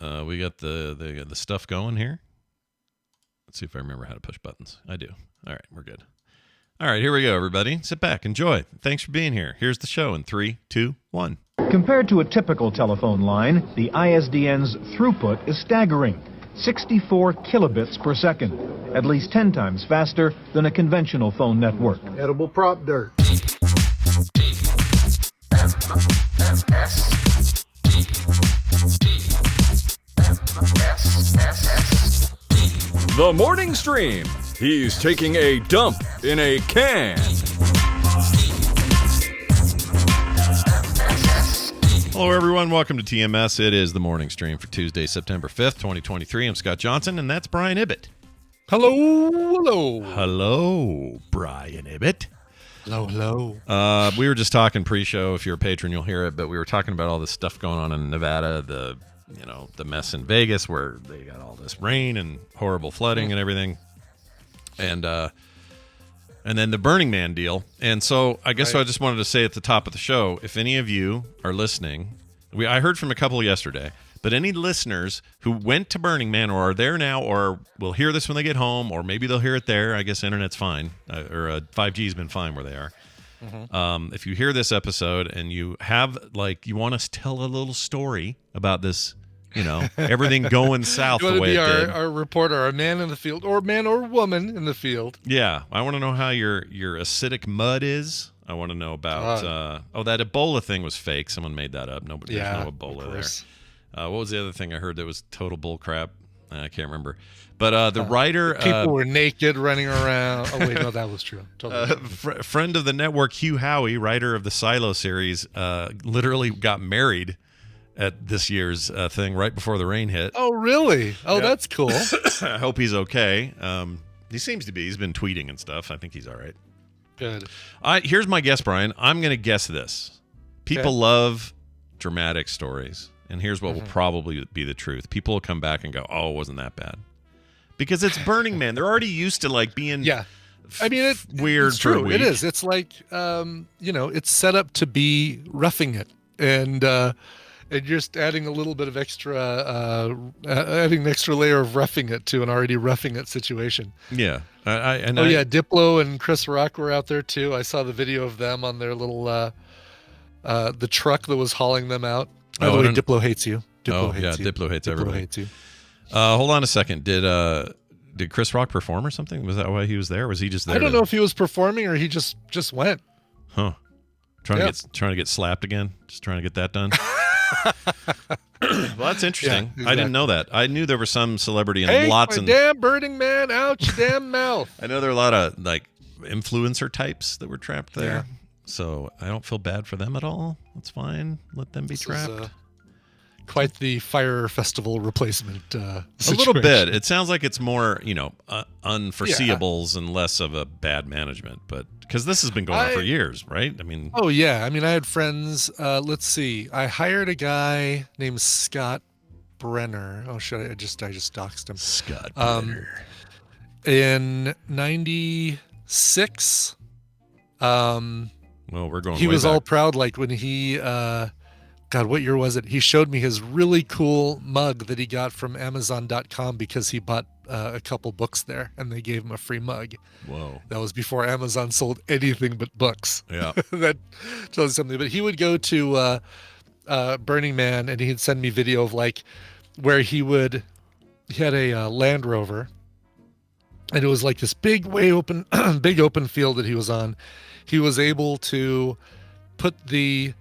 We got the stuff going here. Let's see if I remember how to push buttons. I do. All right, we're good. All right, here we go, everybody. Sit back, enjoy. Thanks for being here. Here's the show in 3, 2, 1. Compared to a typical telephone line, the ISDN's throughput is staggering. 64 kilobits per second, at least 10 times faster than a conventional phone network. Edible prop dirt. The morning stream. He's taking a dump in a can. Hello, everyone. Welcome to TMS. It is the morning stream for Tuesday, September 5th, 2023. I'm Scott Johnson, and that's Brian Ibbett. Hello, hello. Hello, Brian Ibbett. Hello, hello. We were just talking pre-show. If you're a patron, you'll hear it. But we were talking about all this stuff going on in Nevada, the mess in Vegas where they got all this rain and horrible flooding and everything. And then the Burning Man deal. And so I guess I just wanted to say at the top of the show, if any of you are listening, I heard from a couple yesterday, but any listeners who went to Burning Man or are there now or will hear this when they get home, or maybe they'll hear it there. I guess internet's fine, or 5G's been fine where they are. Mm-hmm. If you hear this episode and you have, you want us to tell a little story about this, everything going south the way it did. Our reporter, our man in the field, or man or woman in the field. Yeah, I want to know how your acidic mud is. I want to know about that Ebola thing was fake. Someone made that up. There's no Ebola there. What was the other thing I heard that was total bull crap? I can't remember. But the writer... people were naked running around. Oh, wait, no, that was true. Totally. Friend of the network, Hugh Howey, writer of the Silo series, literally got married at this year's thing right before the rain hit. Oh, really? Oh, That's cool. I hope he's okay. He seems to be. He's been tweeting and stuff. I think he's all right. Good. Here's my guess, Brian. I'm going to guess this. People love dramatic stories. And here's what will probably be the truth. People will come back and go, oh, it wasn't that bad. Because it's Burning Man. They're already used to being weird. It's true. For a week. It is. It's it's set up to be roughing it. And just adding a little bit of adding an extra layer of roughing it to an already roughing it situation. Yeah. Diplo and Chris Rock were out there too. I saw the video of them on their little, the truck that was hauling them out. By the way, Diplo hates you. Diplo hates everybody. Hates you. Hold on a second. Did Chris Rock perform or something? Was that why he was there? Was he just there? I don't know if he was performing or he just went. Huh. Trying to get slapped again. Just trying to get that done. Well, that's interesting. Yeah, exactly. I didn't know that. I knew there was some celebrity and lots of damn Burning Man out your damn mouth. I know there are a lot of influencer types that were trapped there. Yeah. So I don't feel bad for them at all. That's fine. Let them be trapped. Quite the fire festival replacement situation. A little bit. It sounds like it's more, unforeseeables and less of a bad management. But because this has been going on for years, right? I mean. Oh yeah. I mean, I had friends. Let's see. I hired a guy named Scott Brenner. Oh, I just doxed him. Scott Brenner. In '96. Well, we're going. He was back. all proud, when he. God, what year was it? He showed me his really cool mug that he got from Amazon.com because he bought a couple books there, and they gave him a free mug. Whoa! That was before Amazon sold anything but books. Yeah, that tells you something. But he would go to Burning Man, and he'd send me video of where he had a Land Rover, and it was this big, way open, big open field that he was on. He was able to put the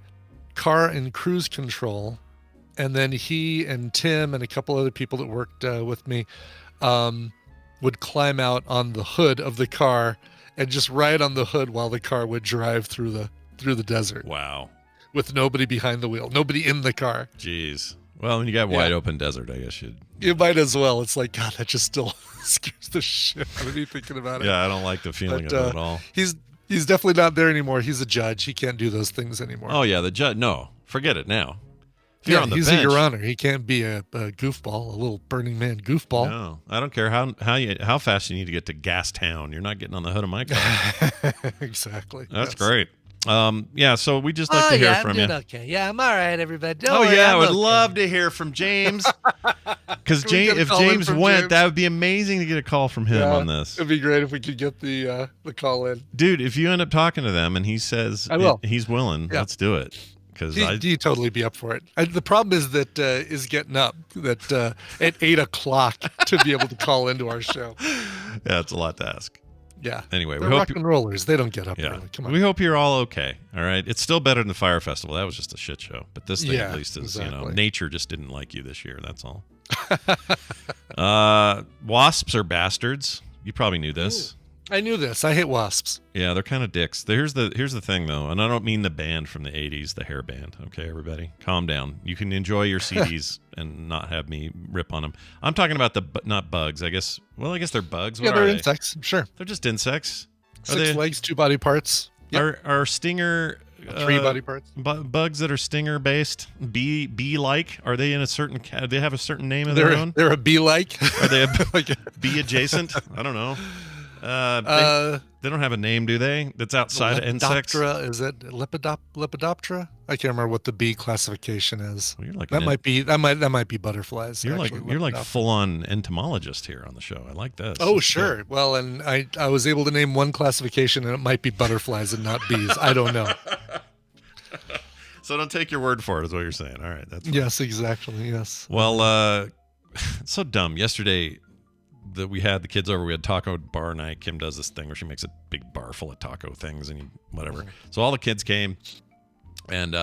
car in cruise control, and then he and Tim and a couple other people that worked with me would climb out on the hood of the car and just ride on the hood while the car would drive through the desert. Wow. With nobody behind the wheel, nobody in the car. Jeez. Well, when you got wide open desert, I guess you might as well. It's God, that just still scares the shit out of me thinking about it. Yeah, I don't like the feeling of it at all. He's definitely not there anymore. He's a judge. He can't do those things anymore. Oh yeah, the judge. No, forget it now. You're on the he's bench. Your Honor. He can't be a goofball, a little Burning Man goofball. No, I don't care how fast you need to get to Gas Town. You're not getting on the hood of my car. Exactly. That's great. Yeah, so we just like to hear from you. Okay. Yeah, I'm all right, everybody. Don't Oh worry, yeah, I I'm would okay. love to hear from James. Because Can we get a if call in James from went, James? that would be amazing to get a call from him on this. It'd be great if we could get the call in. Dude, if you end up talking to them and he says I will. he's willing, Yeah. Let's do it. Because He'd totally be up for it. The problem is that is getting up at 8 o'clock to be able to call into our show. Yeah, it's a lot to ask. Yeah. Anyway, They're we hope rock and rollers. They don't get up yeah, early. Come on. we hope you're all okay. All right, it's still better than the Fire Festival. That was just a shit show. But this thing at least is, nature just didn't like you this year. That's all. Wasps are bastards. You probably knew this. Ooh. I knew this. I hate wasps. Yeah, they're kind of dicks. Here's the thing though, and I don't mean the band from the 80s, the hair band. Okay, everybody, calm down. You can enjoy your CDs and not have me rip on them. I'm talking about not bugs. I guess they're bugs. Yeah, they're insects. Sure. They're just insects. 6 legs, 2 body parts. Yep. Are stinger 3 body parts? Bugs that are stinger based, bee like? Are they in a certain? Do they have a certain name of their own? They're a bee like. Are they bee adjacent? I don't know. They don't have a name, do they? That's outside of insects. Is it Lepidoptera? I can't remember what the bee classification is. Well, that might be butterflies. You're like full on entomologist here on the show. I like this. Oh, sure. Good. Well, and I was able to name one classification, and it might be butterflies and not bees. I don't know. So don't take your word for it, is what you're saying. All right, that's fine. Yes, exactly. Yes. Well, it's so dumb. Yesterday, that we had the kids over, we had taco bar night. Kim does this thing where she makes a big bar full of taco things and whatever. Mm-hmm. So all the kids came, and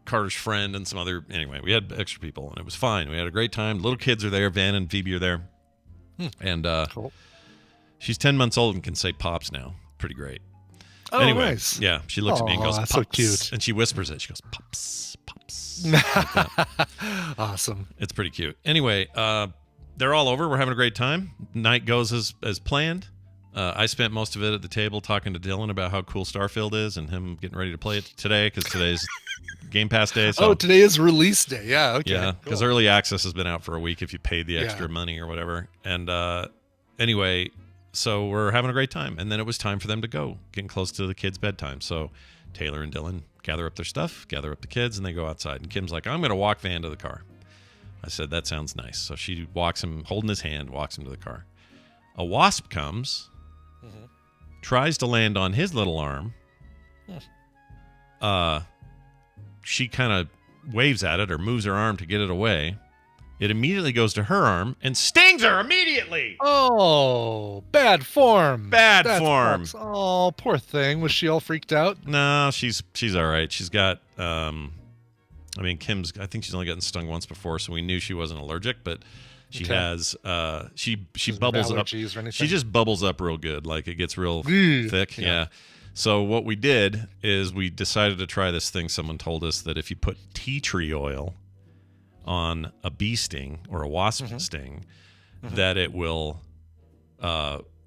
Carter's friend and some other. Anyway, we had extra people, and it was fine. We had a great time. Little kids are there. Van and Phoebe are there, and cool. She's 10 months old and can say pops now. Pretty great. Oh, anyway, nice. Yeah, she looks at me and goes, "Pops," so cute. and she whispers it. She goes, "Pops, pops." Awesome. It's pretty cute. Anyway, they're all over. We're having a great time. Night goes as planned. I spent most of it at the table talking to Dylan about how cool Starfield is and him getting ready to play it today because today's Game Pass day. So, today is release day. Yeah, okay. Yeah, because early access has been out for a week if you paid the extra money or whatever. And anyway, so we're having a great time. And then it was time for them to go, getting close to the kids' bedtime. So Taylor and Dylan gather up their stuff, gather up the kids, and they go outside. And Kim's like, I'm going to walk Van to the car. I said, that sounds nice. So she walks him, holding his hand, walks him to the car. A wasp comes, tries to land on his little arm. She kind of waves at it or moves her arm to get it away. It immediately goes to her arm and stings her immediately. Oh, bad form. Bad form. Oh, poor thing. Was she all freaked out? No, she's all right. She's got... I think she's only gotten stung once before, so we knew she wasn't allergic, but she has, she bubbles up. She just bubbles up real good. Like it gets real thick. Yeah. So what we did is we decided to try this thing. Someone told us that if you put tea tree oil on a bee sting or a wasp sting, that it will,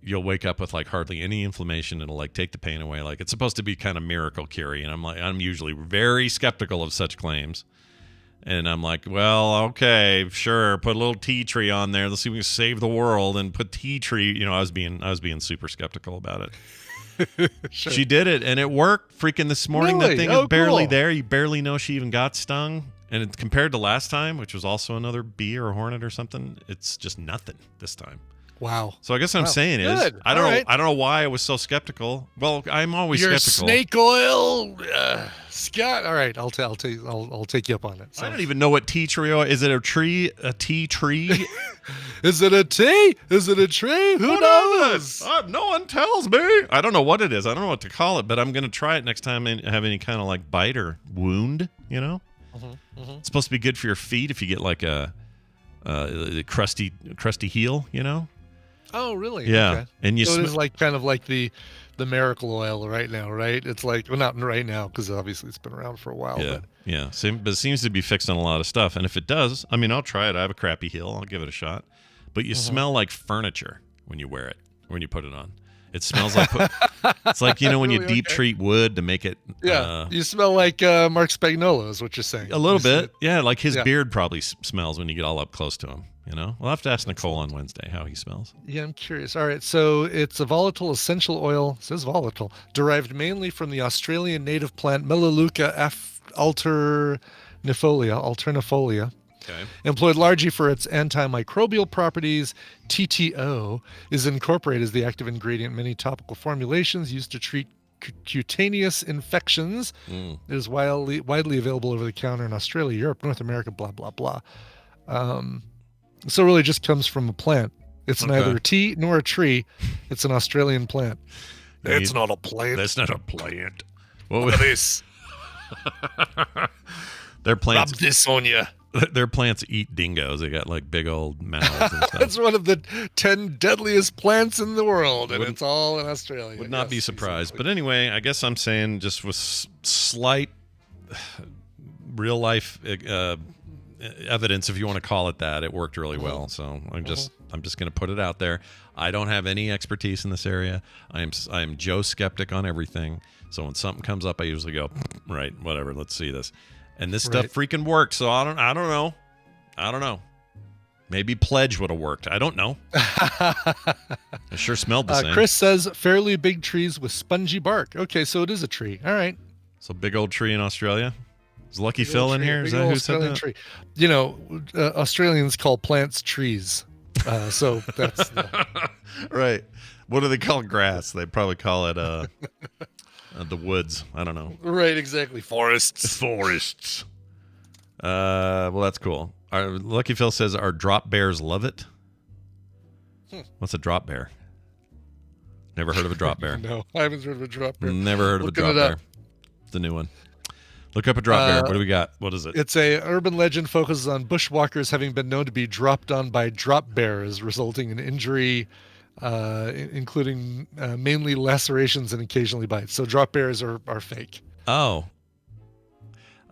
you'll wake up with like hardly any inflammation. It'll like take the pain away. Like it's supposed to be kind of miracle cure. And I'm usually very skeptical of such claims. And I'm like, well, okay, sure. Put a little tea tree on there. Let's see if we can save the world and put tea tree. I was being super skeptical about it. Sure. She did it and it worked. Freaking this morning, really? That thing is barely there. You barely know she even got stung. And compared to last time, which was also another bee or a hornet or something, it's just nothing this time. Wow. So I guess what I'm saying is, I don't know why I was so skeptical. Well, I'm always skeptical. Snake oil, Scott. All right, I'll take you up on it. So. I don't even know what tea tree oil is. It a tree? A tea tree? Is it a tea? Is it a tree? Who knows? No one tells me. I don't know what it is. I don't know what to call it, but I'm gonna try it next time and have any kind of like bite or wound. It's supposed to be good for your feet if you get like a crusty heel. Oh, really? Yeah. Okay. And it is like kind of like the miracle oil right now, right? It's like, well, not right now because obviously it's been around for a while. Yeah. Yeah. But it seems to be fixed on a lot of stuff. And if it does, I'll try it. I have a crappy heel. I'll give it a shot. But you smell like furniture when you wear it, when you put it on. It smells like it's like when you Really? deep Okay. treat wood to make it. Yeah, you smell like Mark Spagnuolo is what you're saying. A little You said bit, yeah. Like his Yeah. beard probably smells when you get all up close to him. We'll have to ask Nicole on Wednesday how he smells. Yeah, I'm curious. All right, so it's a volatile essential oil, it says volatile, derived mainly from the Australian native plant Melaleuca alternifolia, Okay. employed largely for its antimicrobial properties. TTO is incorporated as the active ingredient in many topical formulations used to treat cutaneous infections. It is widely available over the counter in Australia, Europe, North America, blah, blah, blah. So it really just comes from a plant. It's neither a tea nor a tree. It's an Australian plant. It's not a plant. That's not a plant. Look at this. Their Rub plants. this on you. Their plants eat dingoes. They got like big old mouths and stuff. It's one of the 10 deadliest plants in the world, and it's all in Australia. Would not be Yes, surprised. exactly. But anyway, I guess I'm saying just with slight real life evidence, if you want to call it that, it worked really well. So I'm just going to put it out there. I don't have any expertise in this area. I'm Joe skeptic on everything. So when something comes up, I usually go, right, whatever, let's see this. And this stuff freaking works. So I don't know. Maybe Pledge would have worked. I don't know. It sure smelled the same. Chris says fairly big trees with spongy bark. Okay, so it is a tree. All right. So big old tree in Australia. Is Lucky Phil in here? Is that who said that? Tree. Australians call plants trees. So that's Right. What do they call grass? They probably call it the woods. I don't know. right, exactly. Forests. Forests. Well, that's cool. Lucky Phil says our drop bears love it. What's a drop bear? Never heard of a drop bear. No, I haven't heard of a drop bear. Never heard of Looking a drop it up. bear. It's a new one. Look up a drop bear. What do we got? What is it? It's a urban legend focuses on bushwalkers having been known to be dropped on by drop bears, resulting in injury, including mainly lacerations and occasionally bites. So drop bears are fake. Oh,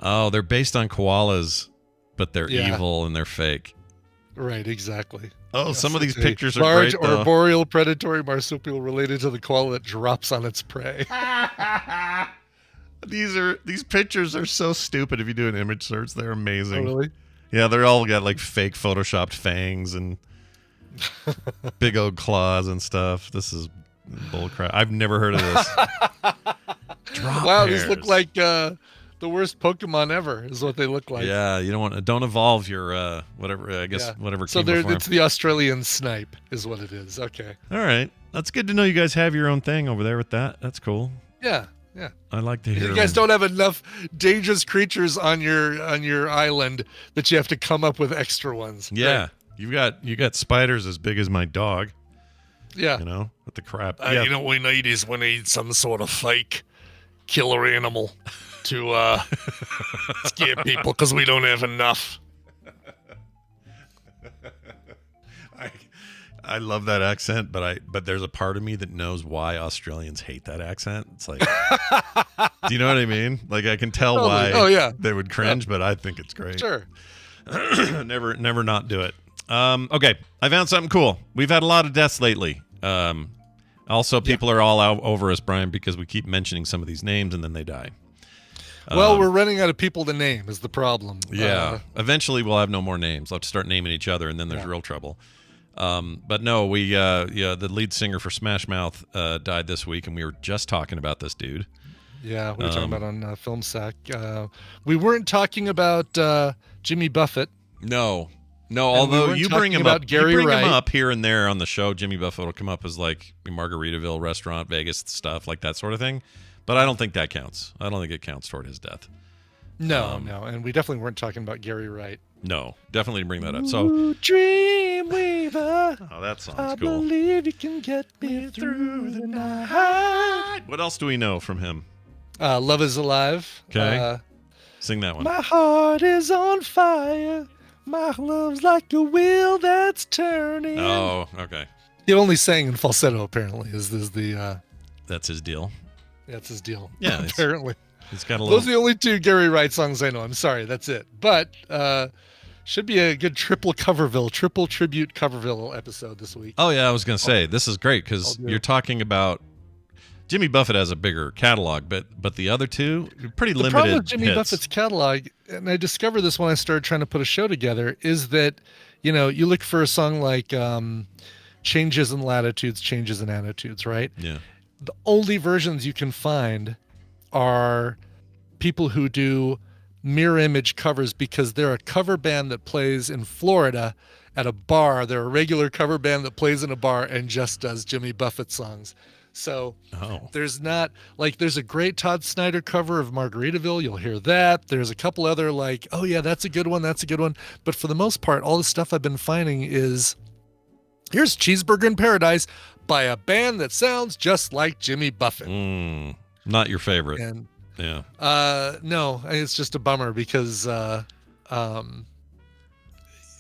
they're based on koalas, but they're evil and they're fake. Right, exactly. Oh, Yes, some of these it's a pictures are large great, though. arboreal predatory marsupial related to the koala that drops on its prey. These pictures are so stupid. If you do an image search, they're amazing. Oh, really? Yeah, they're all got like fake photoshopped fangs and big old claws and stuff. This is bullcrap. I've never heard of this. Wow, these look like the worst Pokemon ever. Is what they look like. Yeah, you don't evolve your whatever. I guess whatever. So came before. it's the Australian snipe, is what it is. Okay. All right, that's good to know. You guys have your own thing over there with that. That's cool. Yeah. Yeah. I like to hear. You guys don't have enough dangerous creatures on your island that you have to come up with extra ones. Yeah, right? you got spiders as big as my dog. Yeah. With the crap. You know what we need is we need some sort of fake killer animal to scare people because we don't have enough. I love that accent, but there's a part of me that knows why Australians hate that accent. It's like, do you know what I mean? Like I can tell why they would cringe, but I think it's great. Sure. never not do it. Okay, I found something cool. We've had a lot of deaths lately. Also, people are all out over us, Brian, because we keep mentioning some of these names and then they die. Well, we're running out of people to name is the problem. Yeah. Eventually, we'll have no more names. We'll have to start naming each other, and then there's real trouble. But no, the lead singer for Smash Mouth died this week, and we were just talking about this dude. Yeah, we were talking about on Film Sack. We weren't talking about Jimmy Buffett. No. Although you bring him up, Gary him Wright. up here and there on the show. Jimmy Buffett will come up as like Margaritaville restaurant, Vegas stuff, like that sort of thing. But I don't think that counts. I don't think it counts toward his death. No, and we definitely weren't talking about Gary Wright. No, definitely didn't bring that up. So, Ooh, Dreamweaver, oh, that song's I cool. believe you can get me through the night. What else do we know from him? Love is Alive. Okay. Sing that one. My heart is on fire. My love's like a wheel that's turning. Oh, okay. He only sang in falsetto, apparently, is the That's his deal. that's his deal. Yeah, apparently. He's got a little. Those are the only two Gary Wright songs I know. I'm sorry, that's it. But Should be a good triple tribute Coverville episode this week. Oh yeah, I was gonna say this is great because you're talking about Jimmy Buffett has a bigger catalog, but the other two pretty limited. The problem with Jimmy hits. Buffett's catalog, and I discovered this when I started trying to put a show together, is that you look for a song like Changes in Latitudes, Changes in Attitudes, right? Yeah. The only versions you can find are people who do mirror image covers because they're a cover band that plays in Florida at a bar. They're a regular cover band that plays in a bar and just does Jimmy Buffett songs. So there's not there's a great Todd Snyder cover of Margaritaville. You'll hear that. There's a couple other oh yeah, that's a good one. That's a good one. But for the most part, all the stuff I've been finding is here's Cheeseburger in Paradise by a band that sounds just like Jimmy Buffett. Not your favorite. And yeah. No, it's just a bummer because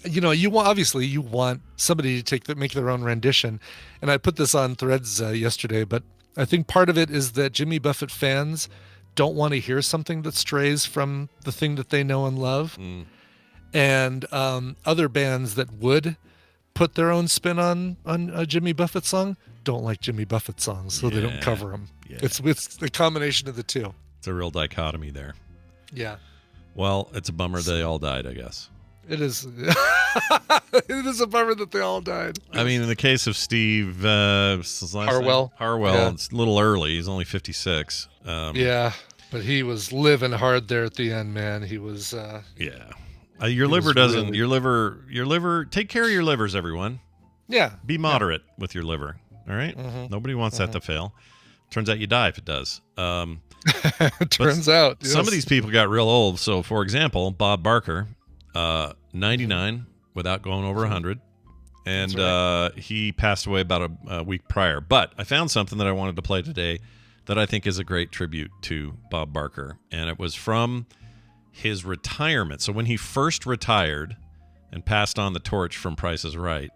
you want somebody to make their own rendition, and I put this on Threads yesterday. But I think part of it is that Jimmy Buffett fans don't want to hear something that strays from the thing that they know and love, and other bands that would put their own spin on a Jimmy Buffett song don't like Jimmy Buffett songs, so they don't cover them. Yeah. It's the combination of the two. It's a real dichotomy there. Yeah. Well, it's a bummer they all died, I guess. It is. It is a bummer that they all died. I mean, in the case of Steve Harwell, yeah. It's a little early. He's only 56. Yeah, but he was living hard there at the end, man. He was. Your liver doesn't. Really... Your liver. Take care of your livers, everyone. Yeah. Be moderate with your liver. All right. Mm-hmm. Nobody wants that to fail. Turns out you die if it does. Turns out yes. Some of these people got real old. So, for example, Bob Barker, 99 without going over 100, and right. He passed away about a week prior. But I found something that I wanted to play today that I think is a great tribute to Bob Barker, and it was from his retirement. So when he first retired and passed on the torch from Price is Right,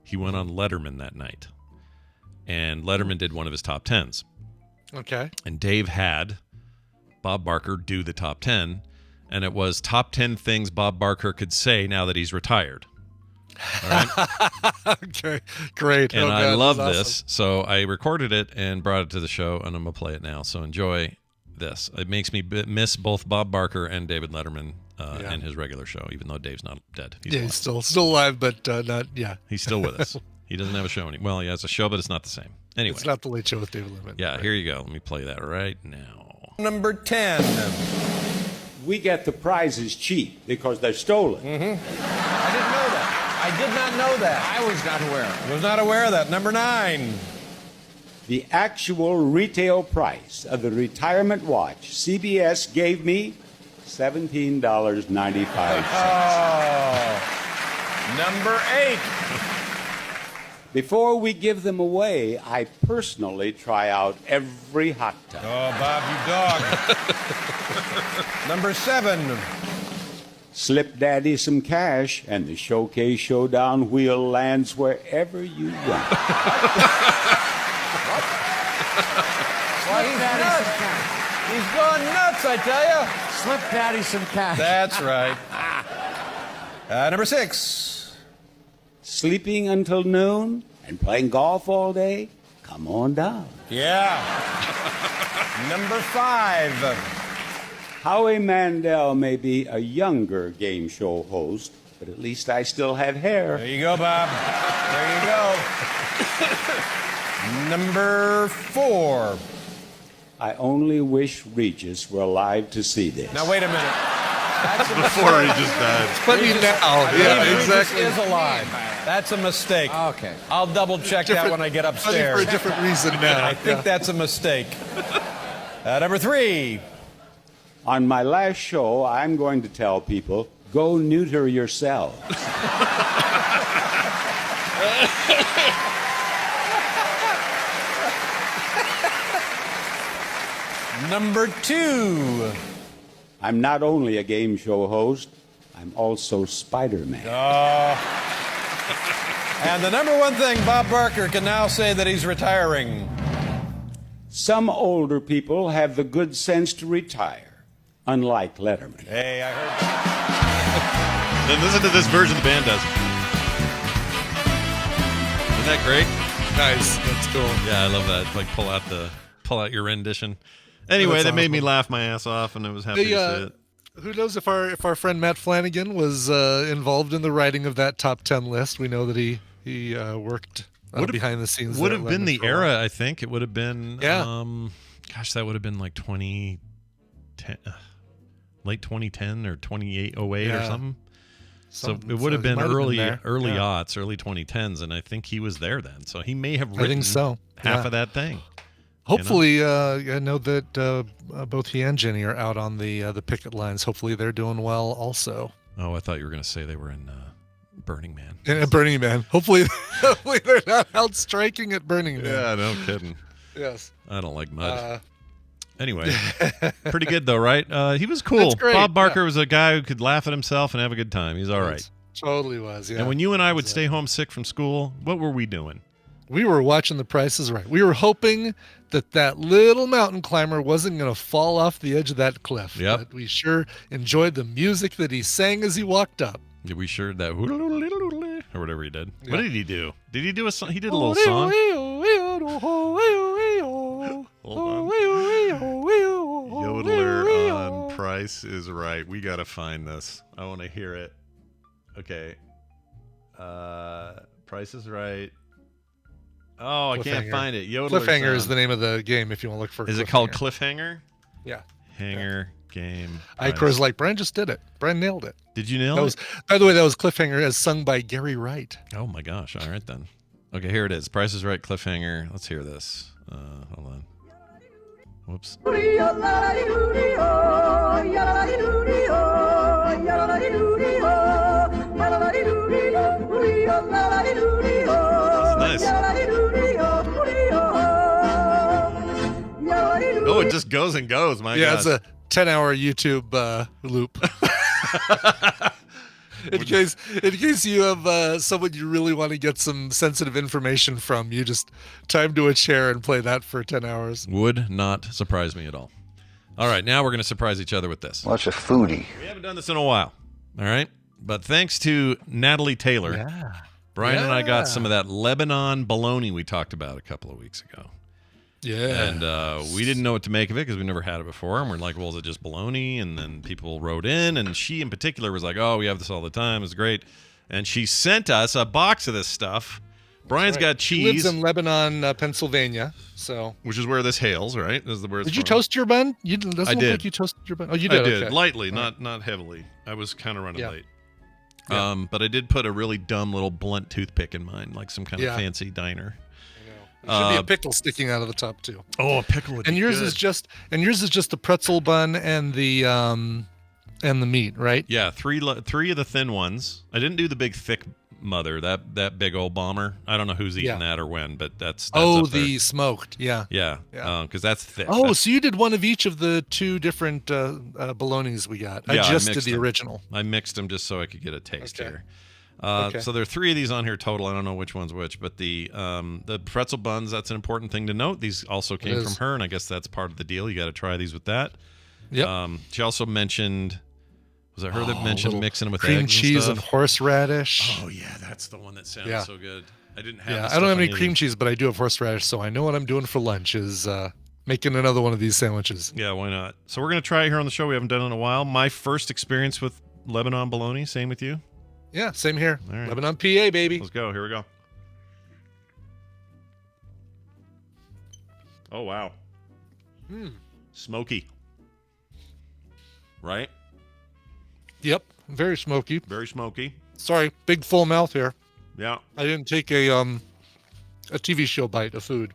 he went on Letterman that night, and Letterman did one of his top 10s. Okay. And Dave had Bob Barker do the top 10, and it was top 10 things Bob Barker could say now that he's retired. All right? Okay, great. And I love this, so I recorded it and brought it to the show, and I'm going to play it now. So enjoy this. It makes me miss both Bob Barker and David Letterman and his regular show, even though Dave's not dead. He's still alive, but not, He's still with us. He doesn't have a show anymore. Well, he has a show, but it's not the same. Anyway. It's not the Late Show with David Letterman. Yeah, right. Here you go. Let me play that right now. Number 10. We get the prizes cheap because they're stolen. Mm-hmm. I didn't know that. I did not know that. I was not aware. Was not aware of that. Number 9. The actual retail price of the retirement watch CBS gave me $17.95. Oh. Number 8. Before we give them away, I personally try out every hot tub. Oh, Bob, you dog. Number 7. Slip Daddy some cash, and the Showcase Showdown wheel lands wherever you want. Why, he's nuts. He's gone nuts, I tell you. Slip Daddy some cash. That's right. Number 6. Sleeping until noon and playing golf all day? Come on down. Yeah. Number 5. Howie Mandel may be a younger game show host, but at least I still have hair. There you go, Bob. There you go. Number 4. I only wish Regis were alive to see this. Now, wait a minute. Before he just died. It's funny now. Yeah, exactly. Regis is alive. That's a mistake. Okay. I'll double check that when I get upstairs. For a different reason now. I think that's a mistake. Number 3. On my last show, I'm going to tell people, go neuter yourselves. Number 2. I'm not only a game show host, I'm also Spider-Man. And the number 1 thing Bob Barker can now say that he's retiring. Some older people have the good sense to retire, unlike Letterman. Hey, I heard that. And listen to this version the band does. Isn't that great? Nice. That's cool. Yeah, I love that. Like pull out your rendition. Anyway, that made me awesome. laugh my ass off, and I was happy to see it. Who knows if our friend Matt Flanagan was involved in the writing of that top 10 list? We know that he worked behind the scenes. Would have been the era, I think. It would have been. Yeah. Gosh, that would have been like 2010, late 2010 or 08 or something. So it would have been early aughts, early 2010s, and I think he was there then. So he may have written half of that thing. Hopefully, I know that both he and Jenny are out on the picket lines. Hopefully, they're doing well also. Oh, I thought you were going to say they were in Burning Man. In Burning Man. Hopefully they're not out striking at Burning Man. Yeah, no kidding. Yes. I don't like mud. Anyway, pretty good though, right? He was cool. That's great, Bob Barker was a guy who could laugh at himself and have a good time. He's all right. Totally was, yeah. And when you and I would stay home sick from school, what were we doing? We were watching The Price is Right. We were hoping that little mountain climber wasn't going to fall off the edge of that cliff. Yep. But we sure enjoyed the music that he sang as he walked up. Did we sure that or whatever he did? Yeah. What did he do? Did he do a song? He did a little song. Hold on. Yodeler on Price is Right. We got to find this. I want to hear it. Okay. Price is Right. Oh, I can't find it. Yodeler Cliffhanger is the name of the game if you want to look for Is it called Cliffhanger? Yeah. Hanger game. Icor's like, Brian just did it. Brian nailed it. Did you nail it? By the way, that was Cliffhanger as sung by Gary Wright. Oh my gosh. All right then. Okay, here it is. Price is Right, Cliffhanger. Let's hear this. Hold on. Whoops. That's nice. Oh, it just goes and goes. My God. It's a 10-hour YouTube loop. In case you have someone you really want to get some sensitive information from, you just time to a chair and play that for 10 hours. Would not surprise me at all. All right, now we're going to surprise each other with this. Watch a foodie. We haven't done this in a while. All right, but thanks to Natalie Taylor, Brian and I got some of that Lebanon bologna we talked about a couple of weeks ago. Yeah. And we didn't know what to make of it because we never had it before. And we're like, well, is it just bologna? And then people wrote in, and she in particular was like, oh, we have this all the time. It's great. And she sent us a box of this stuff. Brian's got cheese. He lives in Lebanon, Pennsylvania. So, which is where this hails, right? This is where it's did you from. toast your bun? I did. Like you toasted your bun. Oh, you did. I did, okay. lightly, not heavily. I was kind of running late. Yeah. But I did put a really dumb little blunt toothpick in mine, like some kind of fancy diner. There should be a pickle sticking out of the top too. Oh, a pickle would and be yours good. is just the pretzel bun and the meat, right? Yeah, three of the thin ones. I didn't do the big thick mother, that big old bomber. I don't know who's eating that or when, but that's oh, up there. the smoked, yeah, because that's thick. Oh, so you did one of each of the two different bolognas we got. Yeah, I just did the them. original. I mixed them just so I could get a taste here. Okay. So there are three of these on here total. I don't know which one's which, but the pretzel buns, that's an important thing to note. These also came from her, and I guess that's part of the deal. You got to try these with that. Yep. She also mentioned, was it her that mentioned mixing them with cream eggs cheese and and horseradish? Oh yeah, that's the one that sounds so good. I didn't have. Yeah, I don't have any cream cheese, but I do have horseradish, so I know what I'm doing for lunch is making another one of these sandwiches. Yeah, why not? So we're gonna try it here on the show. We haven't done it in a while. My first experience with Lebanon bologna. Same with you. Yeah, same here. All right. Lebanon, PA, baby. Let's go. Here we go. Oh, wow. Smoky. Right? Yep, very smoky. Very smoky. Sorry, big full mouth here. Yeah. I didn't take a TV show bite of food.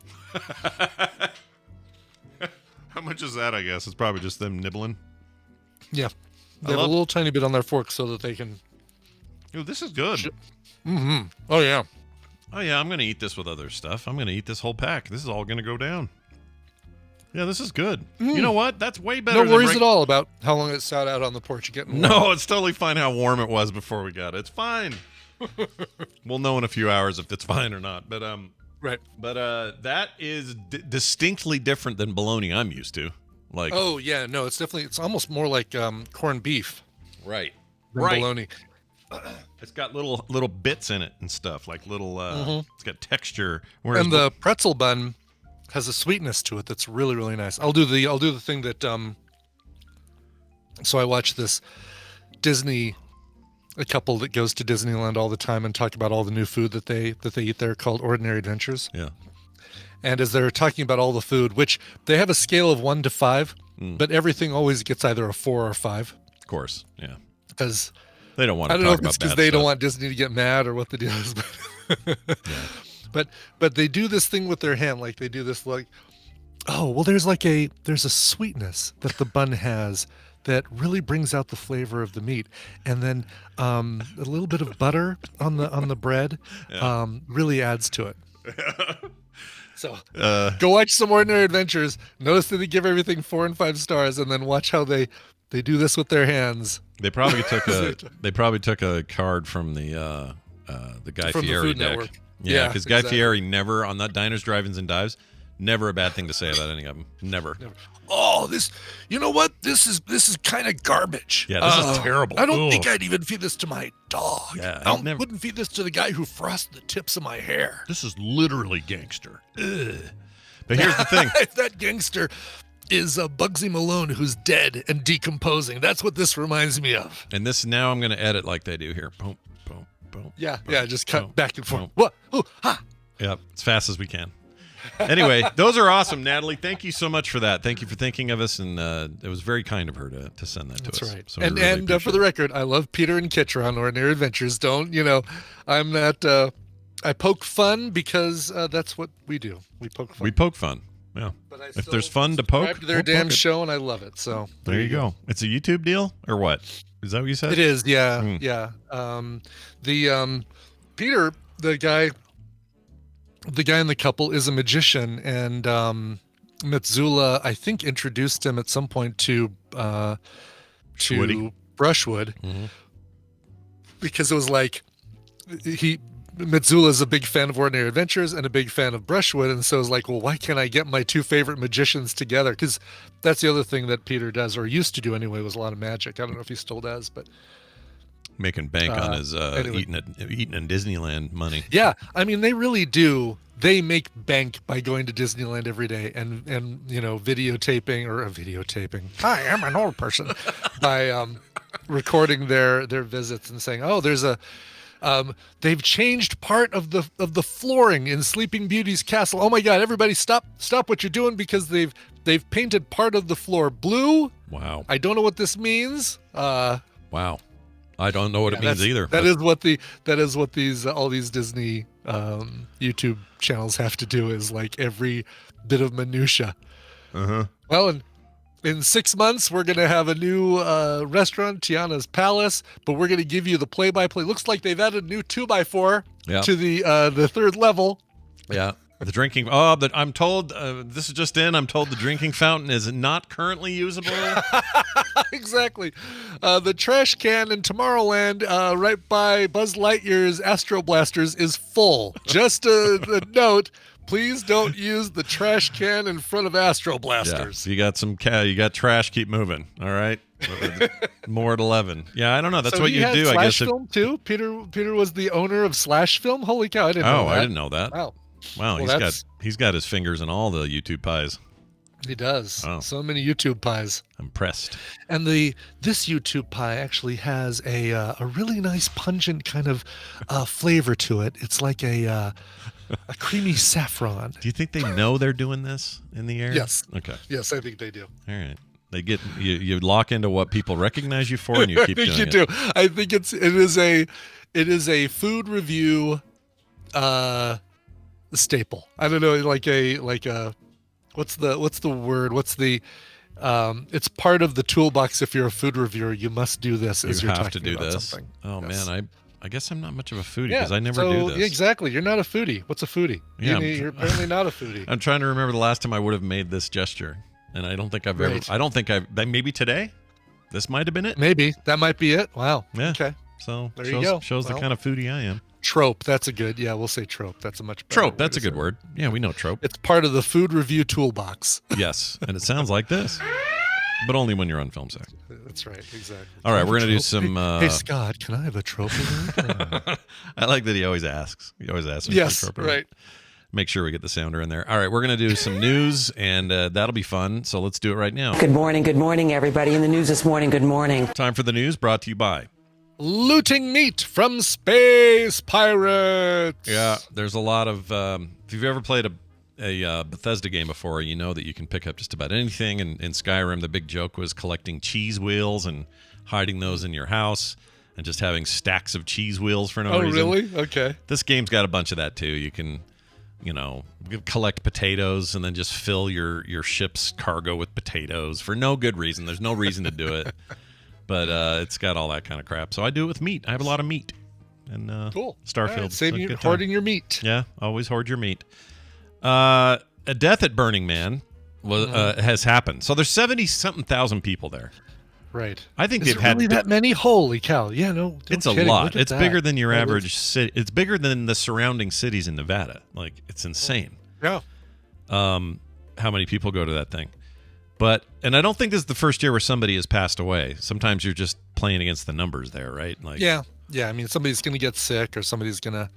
How much is that, I guess? It's probably just them nibbling. Yeah. They have a little tiny bit on their fork so that they can... Ooh, this is good. Mm-hmm. Oh, yeah. Oh, yeah, I'm going to eat this with other stuff. I'm going to eat this whole pack. This is all going to go down. Yeah, this is good. You know what? That's way better No worries at all about how long it sat out on the porch getting warm. No, it's totally fine how warm it was before we got it. It's fine. We'll know in a few hours if it's fine or not. But right. But that is distinctly different than bologna I'm used to. Like, oh yeah, no, it's almost more like corned beef. Right. Than bologna. It's got little bits in it and stuff, like little. It's got texture. And the pretzel bun has a sweetness to it that's really, really nice. I'll do the thing that. So I watch this a couple that goes to Disneyland all the time and talk about all the new food that they eat there, called Ordinary Adventures. Yeah. And as they're talking about all the food, which they have a scale of 1 to 5, but everything always gets either a 4 or 5. Of course, yeah. Because they don't want to I don't know talk if about it's because bad they don't stuff. want Disney to get mad or what the deal is. But they do this thing with their hand, like they do this like, oh well, there's a sweetness that the bun has that really brings out the flavor of the meat, and then a little bit of butter on the bread really adds to it. So go watch some Ordinary Adventures. Notice that they give everything 4 and 5 stars, and then watch how they do this with their hands. They probably took a card from the Guy From the Fieri Food deck. Network. Yeah, because Guy exactly. Fieri never on that Diners, Drive-ins, and Dives. Never a bad thing to say about any of them. Never. Oh, you know what? This is kind of garbage. Yeah, this is terrible. I don't think I'd even feed this to my dog. Yeah, I wouldn't feed this to the guy who frosted the tips of my hair. This is literally gangster. Ugh. But here's the thing. That gangster is Bugsy Malone, who's dead and decomposing. That's what this reminds me of. And this now I'm going to edit like they do here. Boom, boom, boom. Yeah, boom, just cut boom, back and forth. boom. What? Oh, ha! Yep, as fast as we can. Anyway, those are awesome, Natalie. Thank you so much for that. Thank you for thinking of us, and it was very kind of her to send that to us. That's right. So we and really and for appreciate the it. record, I love Peter and Kitra on Ordinary Adventures. I'm not. I poke fun because that's what we do. We poke fun. We poke fun. Yeah. But I If still there's fun to poke, subscribe to their we'll damn poke it. show, and I love it. So There you go. It's a YouTube deal or what? Is that what you said? It is, yeah, Hmm. yeah. Peter, the guy in the couple, is a magician, and Mitsula, I think, introduced him at some point to Woody. Brushwood, Mhm. because it was like Mitsula is a big fan of Ordinary Adventures and a big fan of Brushwood, and so it's like, well, why can't I get my two favorite magicians together? Because that's the other thing that Peter does, or used to do anyway, was a lot of magic. I don't know if he still does, but Making bank on his anyway. eating in Disneyland money. yeah, I mean, they really do. They make bank by going to Disneyland every day and videotaping. Hi, I'm an old person. By recording their visits and saying, oh, there's they've changed part of the flooring in Sleeping Beauty's castle. Oh my God, everybody stop what you're doing, because they've painted part of the floor blue. Wow. I don't know what this means. Wow. I don't know what it means either. That is what these all these Disney YouTube channels have to do, is like every bit of minutia. Uh-huh. Well, in 6 months we're gonna have a new restaurant, Tiana's Palace, but we're gonna give you the play-by-play. Looks like they've added a new 2x4 Yeah. to the third level. Yeah. The drinking. Oh, but I'm told this is just in. I'm told the drinking fountain is not currently usable. Exactly. The trash can in Tomorrowland, right by Buzz Lightyear's Astro Blasters, is full. Just a note: please don't use the trash can in front of Astro Yeah. Blasters. So you got you got trash. Keep moving. All right. More at 11. Yeah, I don't know. That's So what he you had do. I Slash guess. Film too. Peter was the owner of Slash Film. Holy cow! I didn't know that. I didn't know that. Wow. Wow, Well, he's got his fingers in all the YouTube pies. He does. Oh. So many YouTube pies. I'm pressed. And this YouTube pie actually has a really nice pungent kind of flavor to it. It's like a creamy saffron. Do you think they know they're doing this in the air? Yes. Okay. Yes, I think they do. All right. They get you lock into what people recognize you for, and you keep I think doing you it. do. I think it is a food review staple. I don't know, like a what's the word? It's part of the toolbox. If you're a food reviewer, you must do this. As You you're have to talking do about this. something. Oh Yes. man, I guess I'm not much of a foodie Yeah, because I never so, do this. Exactly. You're not a foodie. What's a foodie? Yeah, You're apparently not a foodie. I'm trying to remember the last time I would have made this gesture, and I don't think I've ever. Right. I don't think I've. Maybe today. This might have been it. Maybe that might be it. Wow. Yeah. Okay. So There you go. shows the Well. kind of foodie I am. Trope. That's a good. Yeah, we'll say trope. That's a much better Trope. That's way a to good say it. word. Yeah, we know trope. It's part of the food review toolbox. Yes, and it sounds like this. but only when you're on film set. That's right, exactly. All right, we're gonna do some. Hey Scott, can I have a trophy? I like that he always asks. He always asks. Yes, right. Make sure we get the sounder in there. All right, we're gonna do some news, and that'll be fun. So let's do it right now. Good morning, everybody. In the news this morning, good morning. Time for the news, brought to you by Looting meat from space pirates. Yeah, there's a lot of. If you've ever played a Bethesda game before, you know that you can pick up just about anything. And in Skyrim, the big joke was collecting cheese wheels and hiding those in your house and just having stacks of cheese wheels for no reason. Oh, really? Okay. This game's got a bunch of that too. You can, collect potatoes and then just fill your ship's cargo with potatoes for no good reason. There's no reason to do it, but it's got all that kind of crap. So I do it with meat. I have a lot of meat. And cool. Starfield. Right, saving you, hoarding your meat. Yeah, always hoard your meat. A death at Burning Man has happened. So there's 70-something thousand people there. Right. I think Is they've there had really that many. Holy cow! Yeah, no, it's a lot. It's bigger than your average city. It's bigger than the surrounding cities in Nevada. Like, it's insane. Yeah. How many people go to that thing? And I don't think this is the first year where somebody has passed away. Sometimes you're just playing against the numbers there, right? Like, yeah. I mean, somebody's going to get sick, or somebody's going to,